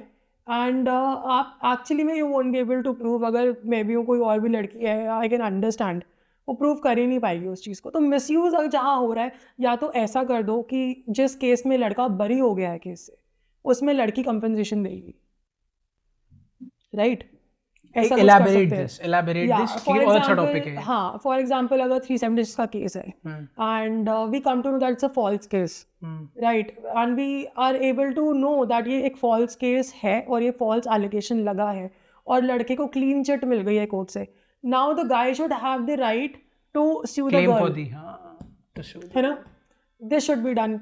एंड आप एक्चुअली में you won't be able to prove. अगर मैं भी हूँ, कोई और भी लड़की है, आई कैन अंडरस्टैंड, वो प्रूव कर ही नहीं पाएगी उस चीज़ को. तो मिसयूज़ अगर जहाँ हो रहा है, या तो ऐसा कर दो कि जिस केस में लड़का बरी हो गया है केस से, उसमें लड़की कंपनसेशन देगी. राइट? ऐसा elaborate this कि और अच्छा टॉपिक है. हाँ, फॉर एग्जाम्पल अगर 376 का केस है and we come to know that it's a false case, right, and we are able to know that ये एक फॉल्स केस है और ये फॉल्स एलिगेशन लगा है और लड़के को क्लीन चिट मिल गई है कोर्ट से. Now the guy should have the right to sue the girl, है ना? This should be done.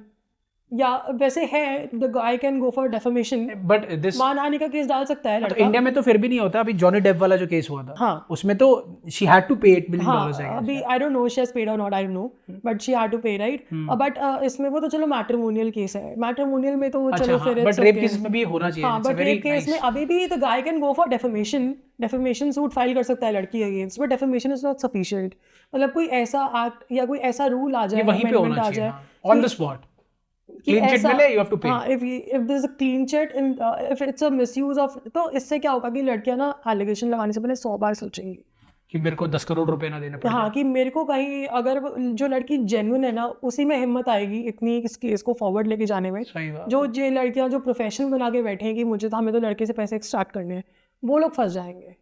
या वैसे है, the guy can go for defamation, but this मानहानि का केस डाल सकता है तो लड़का. इंडिया में तो फिर भी नहीं होता. अभी जॉनी डेप वाला जो केस हुआ था, हाँ, उसमें तो शी हैड टू पे $8 million. हाँ, अभी I don't know she has paid और not, I don't know, but she had to pay, right. But इसमें वो तो चलो मैट्रिमोनियल केस है. मैट्रिमोनियल में तो चलो फिर बट रेप केस में भी होना चाहिए. हाँ, बट रेप केस में अभी भी the guy can go for defamation suit file कर सकता है लड़की against, but defamation is not sufficient. मतलब कोई ऐसा एक्ट या कोई ऐसा रूल आ जाए, वहीं पे होना चाहिए on the spot. Clean chit मिले, you have to pay. हाँ, if there's a clean chit and if it's a misuse of, तो इससे क्या होगा कि लड़कियां ना एलिगेशन लगाने से पहले 100 बार सोचेंगी कि मेरे को 10 करोड़ रुपए ना देने पड़े। हाँ, कि मेरे को कहीं अगर जो लड़की जेन्युइन है ना, उसी में हिम्मत आएगी इतनी इस केस को फॉरवर्ड लेके जाने में। सही बात। जो ये लड़कियां जो प्रोफेशन बना के बैठे हैं कि मुझे तो हमें तो लड़के से पैसे एक्सट्रैक्ट करने हैं, वो लोग फंस जाएंगे।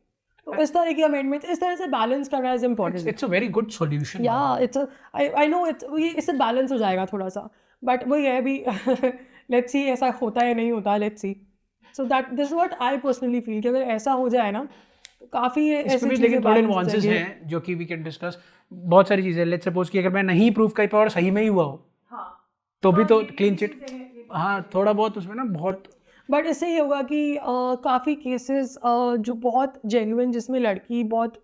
तो इस तरह की अमेंडमेंट, इस तरह से बैलेंस करना is important. It's a very good solution. या इट्स आई नो इससे बैलेंस हो जाएगा थोड़ा सा, बट वही है अभी लेट्स सी ऐसा होता है नहीं होता, let's see. So that this is what I personally feel कि अगर ऐसा हो जाए ना तो काफ़ी ऐसी इसमें भी चीज़ें लेकिन थोड़े balance हो nuances जाएंगी। हैं जो कि we can discuss। बहुत सारी चीज़ें, लेट्स सपोज कि अगर मैं नहीं प्रूव कर पाया और सही में ही हुआ हो, तो भी तो क्लीन चिट, हाँ थोड़ा बहुत उसमें ना बहुत। बट इससे ये होगा कि काफ़ी केसेस जो बहुत जेन्युइन, जिसमें लड़की बहुत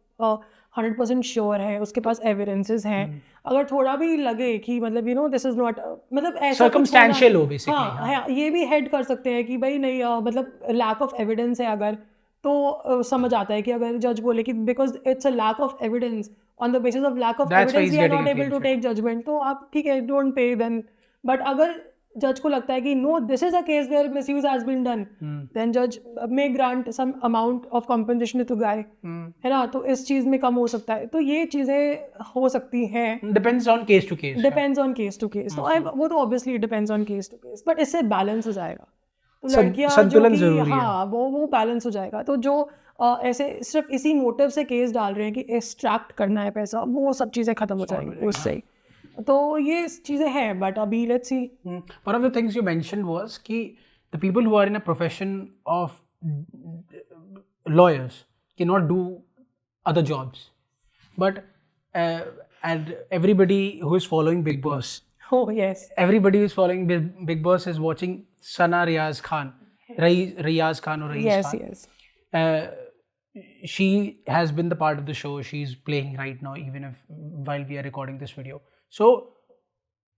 100% श्योर है, उसके पास एविडेंसेस हैं, अगर थोड़ा भी लगे कि मतलब दिस इज नॉट, मतलब ऐसा कुछ Circumstantial होना- हो basically, हाँ, ये भी हेड कर सकते हैं कि भाई नहीं मतलब लैक ऑफ एविडेंस है अगर, तो समझ आता है कि अगर जज बोले कि because it's a lack of evidence, on the basis of lack of That's why evidence he's we are getting not a able clean to chit. Take judgement, तो आप ठीक है डोंट पे देन। बट अगर जज को लगता है कि no this is a case where misuse has been done, then जज may grant some amount of compensation to guy, है ना, तो इस चीज में कम हो सकता है। तो ये चीजें हो सकती हैं, depends on case to case. Depends on case to case. तो वो तो obviously depends on case to case, but इससे बैलेंस हो जाएगा। तो लड़कियां जो संतुलन कि जरूरी है। हाँ वो बैलेंस हो जाएगा। तो जो ऐसे सिर्फ इसी मोटिव से केस डाल रहे हैं कि एक्सट्रैक्ट करना है पैसा, वो सब चीज़ें खत्म हो जाएंगी उससे। तो ये चीज़ें हैं, बट अभी let's see. One of the things you mentioned was कि the people who are in a profession of lawyers cannot do other jobs, but and everybody who is following Big Boss, Oh yes. everybody who is following Big Boss is watching Sana Riaz Khan, Riaz Khan or Raiz Yes, Khan. yes. She has been the part of the show. She's playing right now, even if while we are recording this video. So,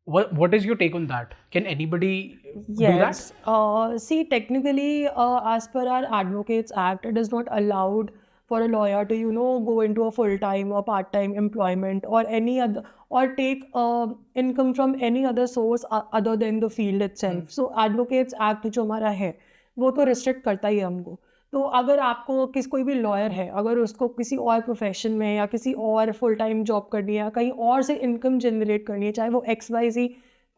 what is your take on that? Can anybody do that? Yes. See, technically, as per our Advocates Act, it is not allowed for a lawyer to, go into a full-time or part-time employment or any other, or take income from any other source other than the field itself. So, Advocates Act जो हमारा है, वो तो restrict करता ही है हमको। तो अगर आपको कोई भी लॉयर है, अगर उसको किसी और प्रोफेशन में या किसी और फुल टाइम जॉब करनी है, कहीं और से इनकम जनरेट करनी है, चाहे वो XYZ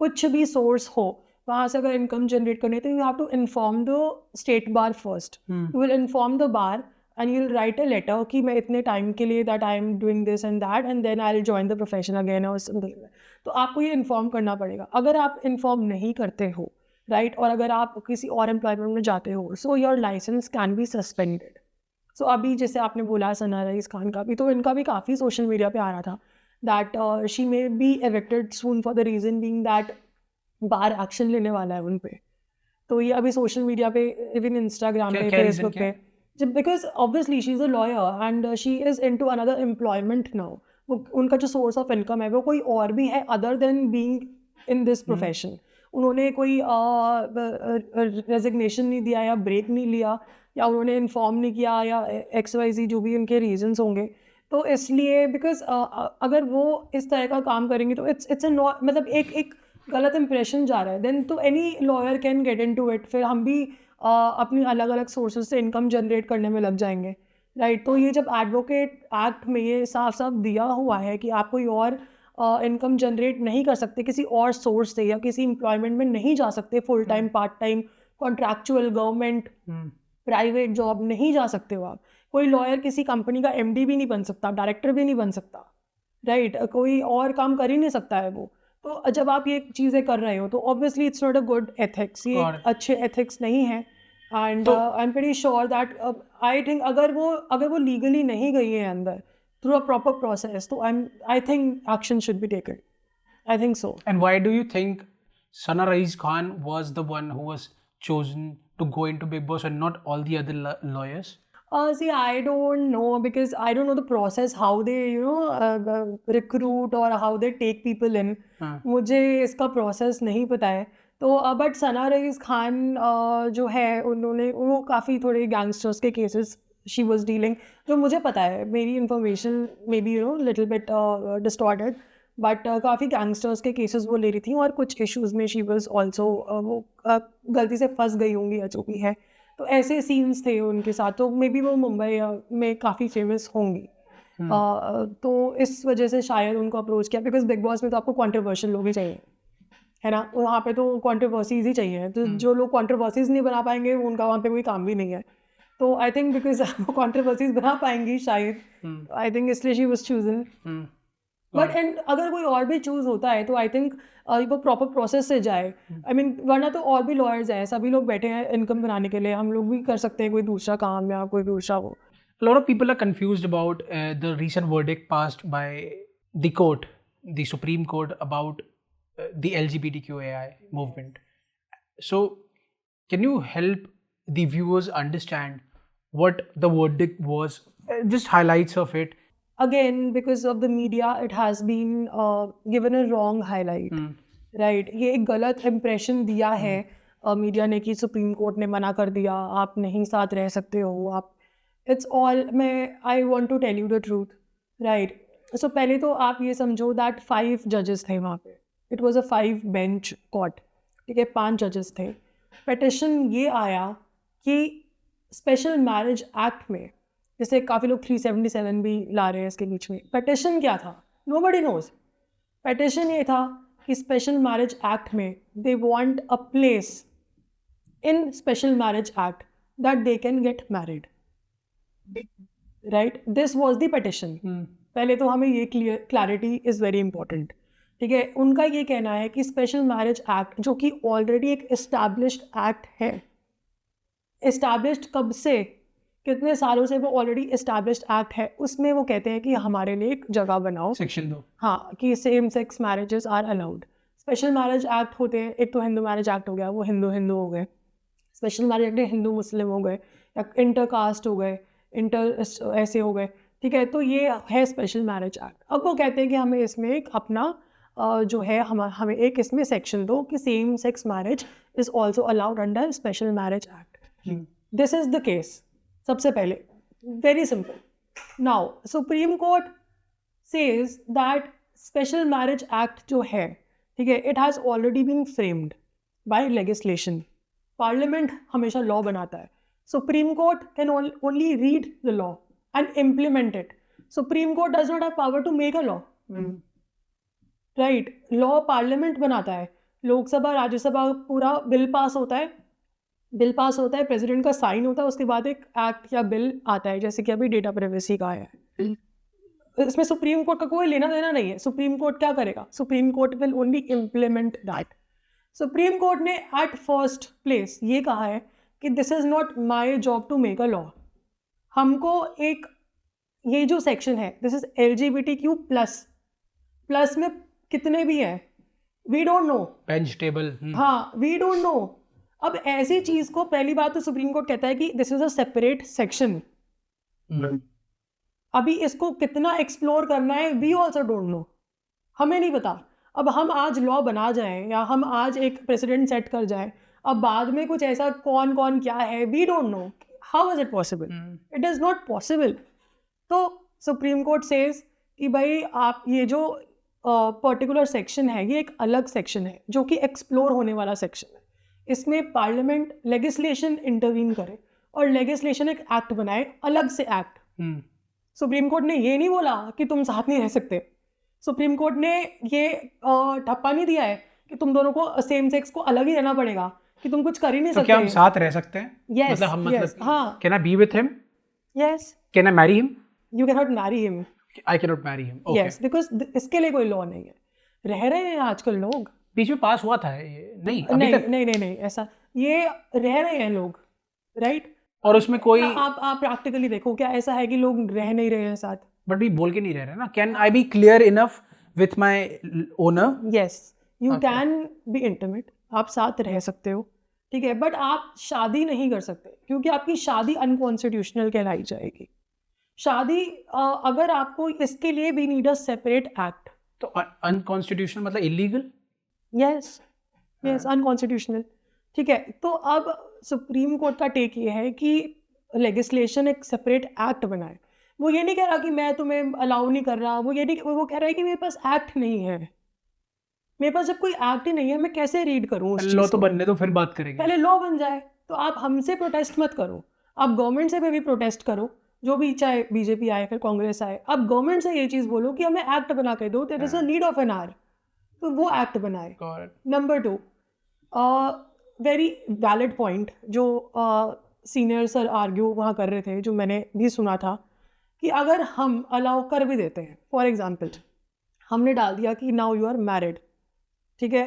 कुछ भी सोर्स हो, वहाँ से अगर इनकम जनरेट करनी है, तो you have to inform the state bar first. You will inform the bar and you will write a letter कि मैं इतने टाइम के लिए that I am doing this and that and then I will join the profession again और something. तो आपको ये inform करना पड़ेगा। अगर आप इन्फॉर्म नहीं करते हो, राइट, और अगर आप किसी और एम्प्लॉयमेंट में जाते हो, so your licence can be suspended. So अभी जैसे आपने बोला सना रईस खान का भी, तो इनका भी काफ़ी सोशल मीडिया पे आ रहा था that she may be evicted soon for the reason being that bar action लेने वाला है उन पे। तो ये अभी सोशल मीडिया पे, इवन इंस्टाग्राम पे, फेसबुक पे, जब because obviously she is a lawyer and she is into another employment now. उनका जो सोर्स ऑफ इनकम है वो कोई और भी है other than being in this profession. उन्होंने कोई रेजिग्नेशन नहीं दिया या ब्रेक नहीं लिया या उन्होंने इन्फॉर्म नहीं किया या XYZ जो भी उनके रीजंस होंगे। तो इसलिए बिकॉज अगर वो इस तरह का काम करेंगे तो इट्स मतलब एक गलत इंप्रेशन जा रहा है। देन तो any lawyer can get into it. फिर हम भी अपनी अलग अलग सोर्सेज से इनकम जनरेट करने में लग जाएंगे, राइट। तो ये जब एडवोकेट एक्ट में ये साफ साफ दिया हुआ है कि आप कोई और इनकम जनरेट नहीं कर सकते किसी और सोर्स से, या किसी एम्प्लॉयमेंट में नहीं जा सकते, full time, part time, contractual, government, private job नहीं जा सकते हो आप। कोई लॉयर किसी कंपनी का MD भी नहीं बन सकता, डायरेक्टर भी नहीं बन सकता, राइट, कोई और काम कर ही नहीं सकता है वो। तो जब आप ये चीज़ें कर रहे हो तो obviously it's not a good ethics, ये अच्छे एथिक्स नहीं है। And I am very sure that I think अगर वो लीगली नहीं गई है अंदर through a proper process, so I think action should be taken. I think so. And why do you think Sana Raiz Khan was the one who was chosen to go into Big Boss and not all the other lawyers? See, I don't know because I don't know the process, how they recruit or how they take people in. मुझे इसका process नहीं पता है। तो but Sana rice Khan जो है उन्होंने वो काफ़ी थोड़े गैंगस्टर्स के केसेस she was dealing, जो मुझे पता है, मेरी information may be little bit distorted, but काफ़ी गैंगस्टर्स के केसेस वो ले रही थी और कुछ इश्यूज में शी वाज आल्सो वो गलती से फंस गई होंगी या जो भी है, तो ऐसे सीन्स थे उनके साथ, तो मे बी वो मुंबई में काफ़ी फेमस होंगी। तो इस वजह से शायद उनको अप्रोच किया, बिकॉज बिग बॉस में तो आपको कॉन्ट्रोवर्शियल लोग ही चाहिए, है ना, वहाँ पे तो कॉन्ट्रोवर्सीज ही चाहिए, तो जो लोग कॉन्ट्रोवर्सीज नहीं बना पाएंगे उनका वहाँ पे कोई काम भी नहीं है। तो आई थिंक बिकॉज वो कॉन्ट्रोवर्सीज बना पाएंगी शायद, आई थिंक इसलिए she was chosen. But and अगर कोई और भी चूज होता है तो आई थिंक वो प्रॉपर प्रोसेस से जाए। आई मीन वरना तो और भी लॉयर्स हैं, सभी लोग बैठे हैं इनकम बनाने के लिए, हम लोग भी कर सकते हैं कोई दूसरा काम या कोई दूसरा वो। A lot of people are confused about the recent verdict passed by the court, the Supreme Court, about the LGBTQAI movement. So, can you help the viewers understand what the verdict was? Just highlights of it. Again, because of the media, it has been given a wrong highlight, right? ये एक गलत impression दिया है media ने कि supreme Court ने मना कर दिया, आप नहीं साथ रह सकते हो, आप it's all I want to tell you the truth, right? So पहले तो आप ये समझो दैट 5 जजेस थे वहाँ पे, it was a 5 bench court, ठीक है, 5 जजेस थे। पेटिशन ये आया कि स्पेशल मैरिज एक्ट में, जैसे काफ़ी लोग 377 भी ला रहे हैं इसके बीच में, पेटिशन क्या था नोबडी नोज। पेटिशन ये था कि स्पेशल मैरिज एक्ट में they want a place in special Marriage act that they can get married, right? This was the petition. पहले तो हमें ये क्लैरिटी इज़ वेरी इंपॉर्टेंट, ठीक है। उनका ये कहना है कि स्पेशल मैरिज एक्ट जो कि ऑलरेडी एक इस्टेब्लिश्ड एक्ट है, इस्टेब्लिश्ड कब से, कितने सालों से वो ऑलरेडी इस्टेब्लिश्ड एक्ट है, उसमें वो कहते हैं कि हमारे लिए एक जगह बनाओ, सेक्शन 2, हाँ, कि same sex marriages are allowed. Special Marriage Act होते हैं, एक तो हिंदू मैरिज एक्ट हो गया, वो हिंदू हो गए, स्पेशल मैरिज एक्ट हिंदू मुस्लिम हो गए, या इंटर कास्ट हो गए, इंटर ऐसे हो गए, ठीक है। तो ये है स्पेशल मैरिज एक्ट। अब वो कहते हैं कि हमें इसमें एक अपना जो है हमें एक इसमें सेक्शन दो कि same sex marriage is also allowed under Special Marriage Act. This is the case. सबसे पहले very simple, now supreme Court says that Special Marriage Act जो है, ठीक है, it has already been framed by legislation. Parliament हमेशा law बनाता है, Supreme court can only read the law and implement it. Supreme Court does not have power to make a law. Right? Law parliament बनाता है, लोकसभा राज्यसभा पूरा bill pass होता है, president का sign होता है, उसके बाद एक एक्ट या बिल आता है, जैसे कि अभी डेटा प्राइवेसी का आया है। इसमें सुप्रीम कोर्ट का कोई लेना देना नहीं है। सुप्रीम कोर्ट क्या करेगा? Supreme Court will only implement that. Supreme Court ने एट फर्स्ट प्लेस ये कहा है कि this is not my job to make a law. हमको एक ये जो सेक्शन है, दिस इज LGBTQ प्लस में कितने भी हैं, we don't know, bench table, हाँ, वी डोंट नो। अब ऐसी चीज को पहली बात तो सुप्रीम कोर्ट कहता है कि this is a separate section. अभी इसको कितना एक्सप्लोर करना है, वी ऑल्सो डोंट नो, हमें नहीं पता। अब हम आज लॉ बना जाएं या हम आज एक प्रेसिडेंट सेट कर जाएं, अब बाद में कुछ ऐसा कौन कौन क्या है, we don't know. How is it possible? It is not possible. तो सुप्रीम कोर्ट सेज कि भाई आप ये जो पर्टिकुलर सेक्शन है, ये एक अलग सेक्शन है जो कि एक्सप्लोर होने वाला सेक्शन है। इसमें पार्लियामेंट लेजिस्लेशन इंटरवीन करे और लेजिस्लेशन एक एक्ट बनाए, अलग से एक्ट। सुप्रीम कोर्ट ने ये नहीं बोला कि तुम साथ नहीं रह सकते। सुप्रीम कोर्ट ने ये ठप्पा नहीं दिया है कि तुम दोनों को सेम सेक्स को अलग ही रहना पड़ेगा, कि तुम कुछ कर ही नहीं तो सकते। क्या हम साथ रह सकते हैं? Yes, मतलब हम yes, हाँ, Can I be with him? yes, Can I marry him? you cannot marry him. I cannot marry him. Okay. Yes, because इसके लिए कोई लॉ नहीं है। रह रहे हैं आजकल लोग, बीच में पास हुआ था ये? नहीं, अभी नहीं तक? नहीं ऐसा, ये रह रहे हैं लोग, राइट? और उसमें कोई आप प्रैक्टिकली देखो, क्या ऐसा है कि लोग रह नहीं रहे हैं साथ? बट भी बोल के नहीं रह रहे ना। Can I be clear enough with my honour? Yes, you can be intimate, आप साथ रह सकते हो, ठीक है, बट आप शादी नहीं कर सकते क्योंकि आपकी शादी अनकॉन्स्टिट्यूशनल कहलाई जाएगी। शादी अगर आपको इसके लिए भी नीड अ सेपरेट एक्ट। तो अनकॉन्स्टिट्यूशनल मतलब इलीगल? यस अनकॉन्स्टिट्यूशनल, ठीक है। तो अब सुप्रीम कोर्ट का टेक ये है कि लेजिस्लेशन एक सेपरेट एक्ट बनाए। वो ये नहीं कह रहा कि मैं तुम्हें अलाउ नहीं कर रहा, वो ये नहीं, वो कह रहा है कि मेरे पास एक्ट नहीं है, मेरे पास जब कोई एक्ट ही नहीं है मैं कैसे रीड करूँ उस लॉ चीज़ तो को? बनने तो फिर बात करेंगे। पहले लॉ बन जाए। तो आप हमसे प्रोटेस्ट मत करो, आप गवर्नमेंट से भी प्रोटेस्ट करो, जो भी, चाहे बीजेपी आए फिर कांग्रेस आए, आप गवर्नमेंट से ये चीज़ बोलो कि हमें एक्ट बना के दो, there is a need of an hour, तो वो एक्ट बनाए। नंबर 2, वेरी वैलिड पॉइंट जो सीनियर सर आर्ग्यू वहाँ कर रहे थे, जो मैंने भी सुना था, कि अगर हम अलाउ कर भी देते हैं, फॉर एग्जाम्पल हमने डाल दिया कि नाउ यू आर मैरिड, ठीक है,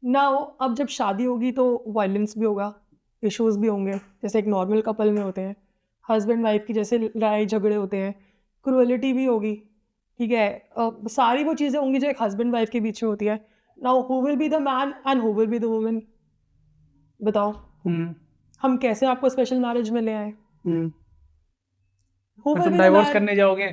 नाउ अब जब शादी होगी तो वायलेंस भी होगा, इश्यूज़ भी होंगे जैसे एक नॉर्मल कपल में होते हैं, हस्बैंड वाइफ की जैसे लड़ाई झगड़े होते हैं, क्रूअलिटी भी होगी, ठीक है, सारी वो चीज़ें होंगी जो एक हस्बैंड वाइफ के बीच में होती है। Now who will be the man and who will be the woman? बताओ, हम कैसे आपको स्पेशल मैरिज में ले आए? Who will तुम be the डाइवोर्स man? करने जाओगे,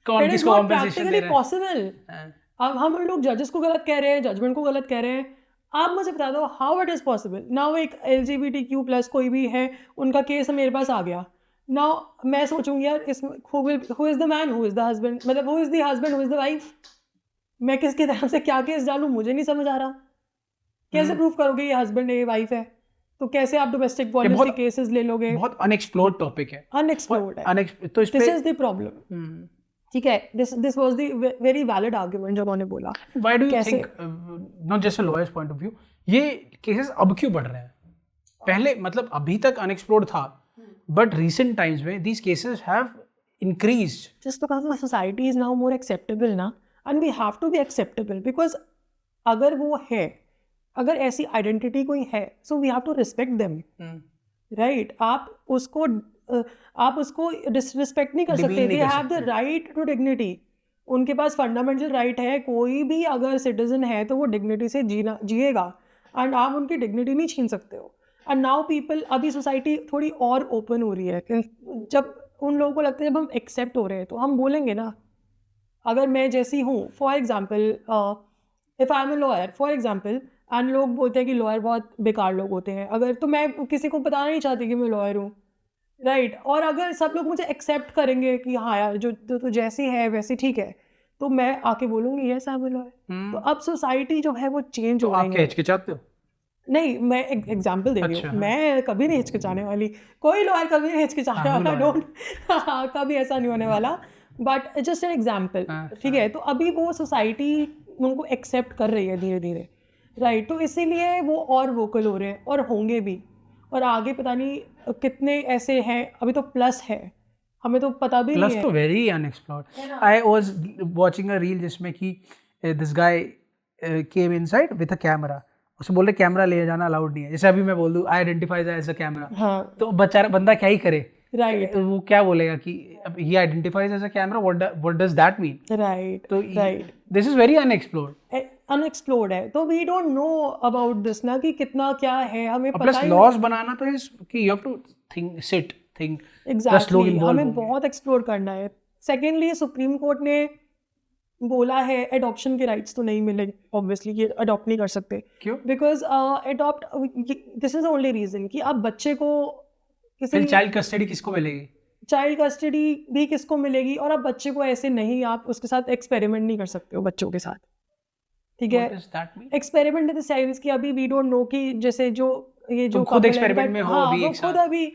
कौन It is किसको not कॉम्पेंसेशन दे practically रहा है? possible. अब हम लोग जजेस को गलत कह रहे हैं, जजमेंट को गलत कह रहे हैं। आप मुझे बता दो how it is possible. Now एक LGBTQ+ कोई भी है, उनका केस मेरे पास आ गया, नाउ मैं सोचूंगी यार इसमें who is the man, who is the husband, मतलब who is the husband, who is the wife, मैं किसकी तरफ से क्या केस डालूँ, मुझे नहीं समझ आ रहा। कैसे प्रूफ करोगे ये हस्बैंड है ये वाइफ है? तो कैसे आप डोमेस्टिक वायलेंस के केसेस ले लोगे? बहुत अनएक्सप्लोर्ड टॉपिक है, अनएक्सप्लोर्ड है। तो इस दिस पे इज द प्रॉब्लम, ठीक है। This was the very valid argument जो उन्होंने बोला। व्हाई डू यू कैसे? Think, not just a lawyers point of view, ये केसेस अब क्यों बढ़ रहे हैं? पहले मतलब अभी तक अनएक्सप्लोर्ड था, बट रीसेंट टाइम्स में these cases have increased Just because the society is now more acceptable ना, and we have to be acceptable because अगर वो है, अगर ऐसी आइडेंटिटी कोई है, so we have to respect them, right? आप उसको डिसरिस्पेक्ट नहीं कर सकते। They have the right to dignity. उनके पास फंडामेंटल राइट है, कोई भी अगर सिटीजन है तो वो डिग्निटी से जिएगा, एंड आप उनकी डिग्निटी नहीं छीन सकते हो। एंड नाउ पीपल, अभी सोसाइटी थोड़ी और ओपन हो रही है कि जब उन लोगों को लगता है जब हम एक्सेप्ट हो रहे हैं तो हम बोलेंगे ना। अगर मैं जैसी हूँ, for example if I am a lawyer for example, and लोग बोलते हैं कि लॉयर बहुत बेकार लोग होते हैं, अगर तो मैं किसी को बताना नहीं चाहती कि मैं लॉयर हूँ, राइट? और अगर सब लोग मुझे एक्सेप्ट करेंगे कि हाँ यार जो तो जैसी है वैसी ठीक है, तो मैं आके बोलूँगी yes I am a lawyer. तो अब सोसाइटी जो है वो चेंज हो रही है। हिचकिचाते हो? नहीं, मैं एक एग्जाम्पल दे रही हूँ, मैं कभी नहीं हिचकिचाने वाली, कोई लॉयर कभी नहीं हिचकिचाने वाला, डोंट कभी ऐसा नहीं होने वाला, बट जस्ट एन एग्जाम्पल, ठीक है? तो अभी वो सोसाइटी उनको एक्सेप्ट कर रही है धीरे धीरे, राइट? तो इसीलिए वो और वोकल हो रहे हैं और होंगे भी, और आगे पता नहीं कितने ऐसे हैं, अभी तो प्लस है, हमें तो पता भी नहीं है। प्लस तो very unexplored. I was watching a reel जिसमें कि this guy came inside with a camera, उसे बोल रहे कैमरा ले जाना अलाउड नहीं है। जैसे अभी मैं बोल दूं I identify as a camera, हाँ, तो बेचारा बंदा क्या ही करे, राइट, तो वो क्या बोलेगा कि he identifies as a camera, what does that mean? Right, तो right, this is very unexplored, unexplored है, तो we don't know about this ना, कि कितना क्या है, हमें पता प्लस ही लॉज बनाना तो इज कि you have to think, sit think, exactly, हमें बहुत एक्सप्लोर करना है। सेकेंडली, सुप्रीम कोर्ट ने बोला है एडॉप्शन के राइट्स तो नहीं मिले, ऑब्वियसली ये अडॉप्ट नहीं कर सकते। क्यों? Because adopt, this is the only reason कि आप बच्चे को फिर चाइल्ड कस्टडी किसको मिलेगी? चाइल्ड कस्टडी भी किसको मिलेगी, और आप बच्चे को ऐसे नहीं, आप उसके साथ एक्सपेरिमेंट नहीं कर सकते हो बच्चों के साथ, ठीक है? एक्सपेरिमेंट इन द सेंस कि अभी वी डोंट नो कि जैसे जो ये जो खुद एक्सपेरिमेंट में हो, हाँ, अभी वो एक खुद साथ अभी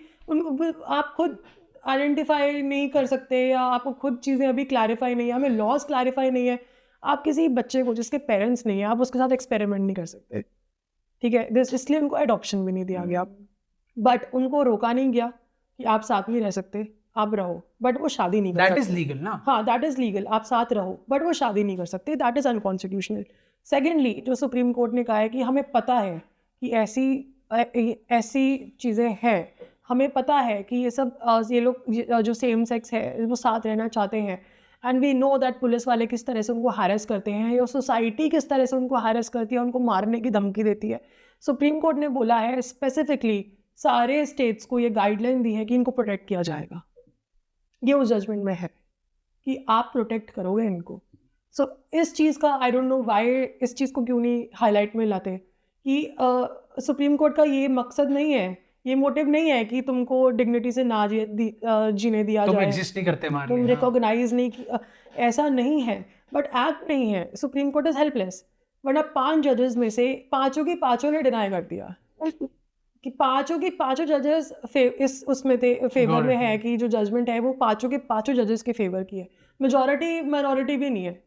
आप खुद आइडेंटिफाई नहीं कर सकते, या आपको खुद चीज़ें अभी क्लैरिफाई नहीं है, हमें लॉज क्लैरिफाई नहीं है। आप किसी बच्चे को जिसके पेरेंट्स नहीं है, आप उसके साथ एक्सपेरिमेंट नहीं कर सकते, ठीक है? इसलिए उनको एडॉप्शन भी नहीं दिया गया, बट उनको रोका नहीं गया कि आप साथ नहीं रह सकते, आप रहो, बट वो शादी नहीं कर सकते। दैट इज लीगल ना? हाँ, दैट इज़ लीगल, आप साथ रहो, बट वो शादी नहीं कर सकते, दैट इज़ अनकॉन्स्टिट्यूशनल। सेकेंडली, जो सुप्रीम कोर्ट ने कहा है कि हमें पता है कि ऐसी चीज़ें हैं, हमें पता है कि ये सब ये लोग जो सेम सेक्स है वो साथ रहना चाहते हैं, and we know that police वाले किस तरह से उनको हैरेस करते हैं, या सोसाइटी किस तरह से उनको हैरेस करती है, उनको मारने की धमकी देती है। सुप्रीम कोर्ट ने बोला है स्पेसिफिकली, सारे स्टेट्स को ये गाइडलाइन दी है कि इनको प्रोटेक्ट किया जाएगा। ये उस जजमेंट में है कि आप प्रोटेक्ट करोगे इनको। सो इस चीज़ का आई डोंट नो वाई, इस चीज़ को क्यों नहीं हाईलाइट में लाते कि सुप्रीम कोर्ट का ये मकसद नहीं है ये मोटिव नहीं है कि तुमको डिग्निटी से ना जीने दिया तुम जाए, एग्जिस्ट नहीं करते मान तुम लिया। रिकॉग्नाइज नहीं ऐसा नहीं है, बट एक्ट नहीं है। Supreme court is helpless. वरना 5 जजेस में से पांचों की पांचों ने डिनाई कर दिया कि पांचों की पांचों जजेस इस उसमें थे फेवर में है कि जो जजमेंट है वो पांचों के पांचों जजेस के फेवर की है। मेजॉरिटी माइनॉरिटी भी नहीं है,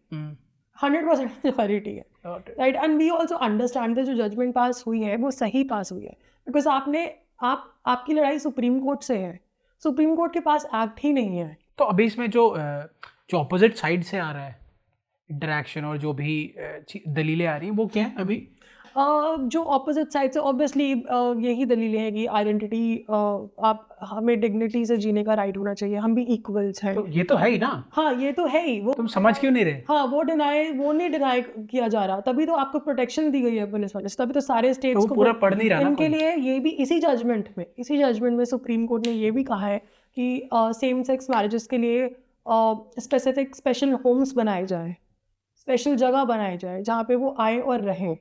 100% मेजॉरिटी है, right. And we also understand जो जजमेंट पास हुई है वो सही पास हुई है, बिकॉज आपकी लड़ाई सुप्रीम कोर्ट से है, सुप्रीम कोर्ट के पास एक्ट ही नहीं है। तो अभी इसमें जो अपोजिट साइड से आ रहा है इंटरेक्शन और जो भी दलीलें आ रही हैं वो क्या है अभी? जो ऑपोजिट साइड से ऑब्वियसली यही दलीलें हैं कि आइडेंटिटी, आप हमें डिग्निटी से जीने का राइट होना चाहिए, हम भी इक्वल्स हैं। तो ये तो है ही ना, हाँ ये तो है ही। वो तुम समझ क्यों नहीं रहे? हाँ वो नहीं डिनाई किया जा रहा, तभी तो आपको प्रोटेक्शन दी गई है पुलिस वाले से, तभी तो सारे स्टेट्स तो को पूरा पढ़ नहीं रहा ना इनके लिए ये भी इसी जजमेंट में सुप्रीम कोर्ट ने ये भी कहा है कि सेम सेक्स मैरिजेस के लिए स्पेसिफिक स्पेशल होम्स बनाए जाए, स्पेशल जगह बनाई जाए जहाँ पे वो आए और रहें।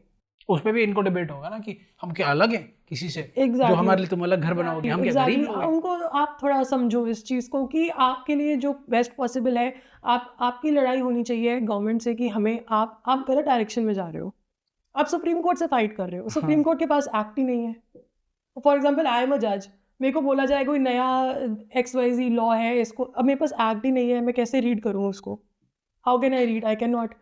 उसमें भी इनको डिबेट होगा ना कि हम क्या अलग हैं किसी से? Exactly. जो हमारे लिए तुम अलग घर बनाओगे, हम क्या गरीब लोग हैं? उनको आप थोड़ा समझो इस चीज़ को कि आपके लिए जो बेस्ट पॉसिबल है, आपकी लड़ाई होनी चाहिए गवर्नमेंट से कि हमें आप गलत डायरेक्शन में जा रहे हो, आप सुप्रीम कोर्ट से फाइट कर रहे हो, सुप्रीम कोर्ट के पास एक्ट ही नहीं है। फॉर एग्जाम्पल आई एम अ जज, मेरे को बोला जाए कोई नया XYZ लॉ है, इसको अब मेरे पास एक्ट ही नहीं है, मैं कैसे रीड करूँ उसको? How can I read? I can not.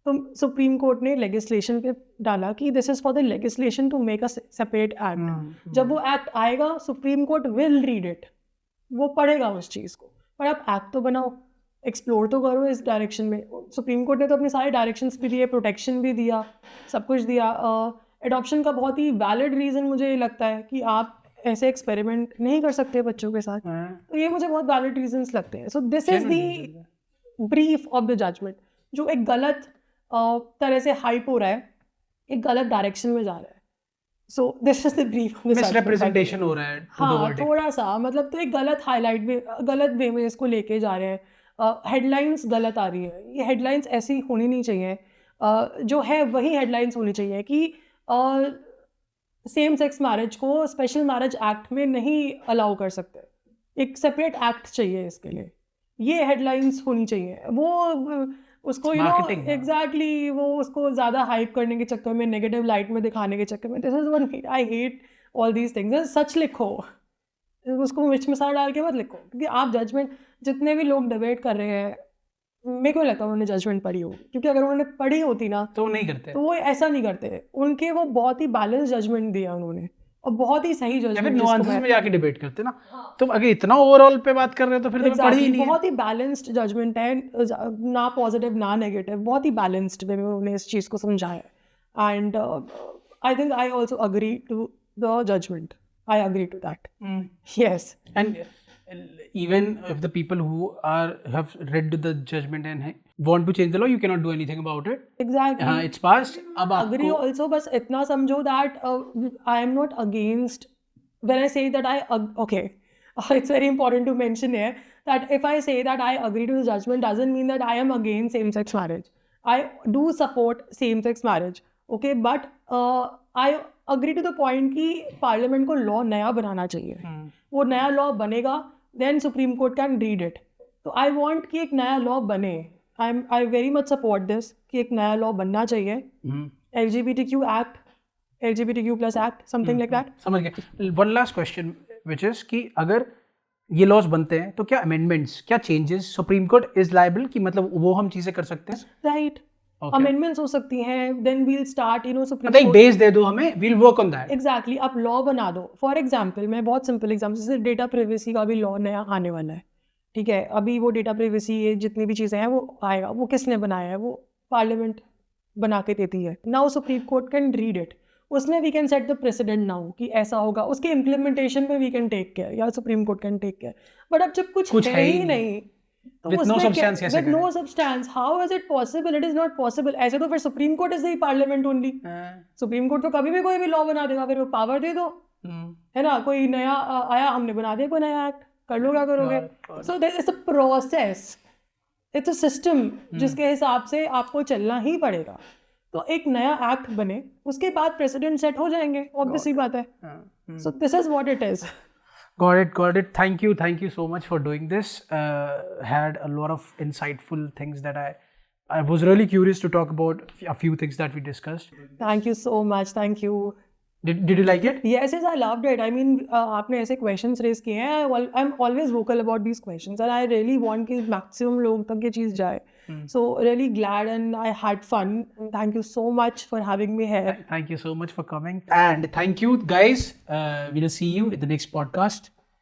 तो सुप्रीम कोर्ट ने लेजिस्लेशन पे डाला कि this is for the legislation to make a separate act. जब वो एक्ट आएगा Supreme Court will read it, वो पढ़ेगा उस चीज़ को। पर आप एक्ट तो बनाओ, एक्सप्लोर तो करो इस डायरेक्शन में। सुप्रीम कोर्ट ने तो अपने सारे डायरेक्शंस भी दिए, प्रोटेक्शन भी दिया, सब कुछ दिया। एडॉप्शन का बहुत ही वैलिड रीज़न मुझे लगता है कि आप ऐसे एक्सपेरिमेंट नहीं कर सकते बच्चों के साथ, तो ये मुझे बहुत वैलिड रीजंस लगते हैं। So this is the brief of the judgement, जो एक गलत तरह से हाइप हो रहा है, एक गलत डायरेक्शन में जा रहा है। So this is the brief of the misrepresentation हो रहा है। हाँ थोड़ा सा, मतलब तो एक गलत वे में इसको लेके जा रहे हैं। हेडलाइंस गलत आ रही है, ये हेडलाइंस ऐसी होनी नहीं चाहिए। जो है वही हेडलाइंस होनी चाहिए कि सेम सेक्स मैरिज को स्पेशल मैरिज एक्ट में नहीं अलाउ कर सकते, एक सेपरेट एक्ट चाहिए इसके लिए, ये हेडलाइंस होनी चाहिए। वो उसको एग्जैक्टली वो उसको ज़्यादा हाइप करने के चक्कर में, नेगेटिव लाइट में दिखाने के चक्कर में, this is one I hate all these things. सच लिखो, उसको मिर्च मसाला डाल के मत लिखो, क्योंकि आप जजमेंट, जितने भी लोग डिबेट कर रहे हैं, मेरे को लगता है उन्होंने जजमेंट पढ़ी होगी, क्योंकि अगर उन्होंने पढ़ी होती ना तो नहीं करते, तो वो ऐसा नहीं करते। उनके वो बहुत ही बैलेंस जजमेंट दिया उन्होंने, और बहुत ही सही जजमेंट, नुआंसेस में जाके डिबेट करते ना। तुम अगर इतना ओवरऑल पे बात कर रहे हो तो फिर तुम्हें पढ़ी ही नहीं है। बहुत ही बैलेंस्ड जजमेंट है, ना पॉजिटिव ना नेगेटिव, बहुत ही बैलेंस्ड वे में उन्होंने इस चीज़ को समझाया। And I think I also agree to the judgement, I agree to that, yes. And even if the people who have read the judgment and want to change the law, you cannot do anything about it. Exactly. It's passed. अब agree आपको also, बस इतना समझो that I am not against, when I say that okay, it's very important to mention here that if I say that I agree to the judgment doesn't mean that I am against same-sex marriage. I do support same-sex marriage, okay, but I agree to the point कि parliament को law नया बनाना चाहिए। वो नया law बनेगा, then Supreme Court can read it. तो I want कि एक नया लॉ बने, I very much support this कि एक नया लॉ बनना चाहिए, LGBTQ Act, LGBTQ+ Act, something like that. समझ गए। One last question which is कि अगर ये लॉज बनते हैं तो क्या अमेंडमेंट्स, क्या changes supreme court is liable, कि मतलब वो हम चीजें कर सकते हैं? राइट, अमेंडमेंट्स हो सकती हैं, then we'll start supreme court base दे दो हमें, we'll work on that. Exactly, आप लॉ बना दो। फॉर एग्जांपल, मैं बहुत सिंपल एग्जांपल, जैसे डेटा प्राइवेसी का भी लॉ नया आने वाला है, ठीक है। अभी वो डेटा प्राइवेसी, ये जितनी भी चीज़ें हैं वो आएगा, वो किसने बनाया है? वो पार्लियामेंट बना के देती है। Now supreme court can read it, उसमें we can set the precedent now कि ऐसा होगा, उसके इम्प्लीमेंटेशन में वी कैन टेक केयर, या supreme court can take care. But अब जब कुछ है ही नहीं, with no substance, कैसे with no substance, how is it possible? It is not possible. ऐसे तो फिर supreme court is the parliament only. Supreme court तो कभी भी कोई भी लॉ बना देगा, फिर वो पावर दे दो, है ना। कोई नया आया, हमने बना दिया कोई नया एक्ट, कर लो, क्या करोगे? So there is a process, it's a system जिसके हिसाब से आपको चलना ही पड़ेगा। तो एक नया एक्ट बने, उसके बाद प्रेसिडेंट सेट हो जाएंगे, ऑब्वियस ही बात है. So this is what it is. Got it. Thank you so much for doing this. Had a lot of insightful things that I was really curious to talk about a few things that we discussed. Thank you so much. Thank you. Did you like it? Yes, I loved it. I mean, आपने ऐसे questions raise किए हैं. I'm always vocal about these questions, and I really want कि maximum लोग तक ये चीज़ जाए. So really glad, and I had fun. And thank you so much for having me here. Thank you so much for coming. And thank you, guys. We'll see you in the next podcast.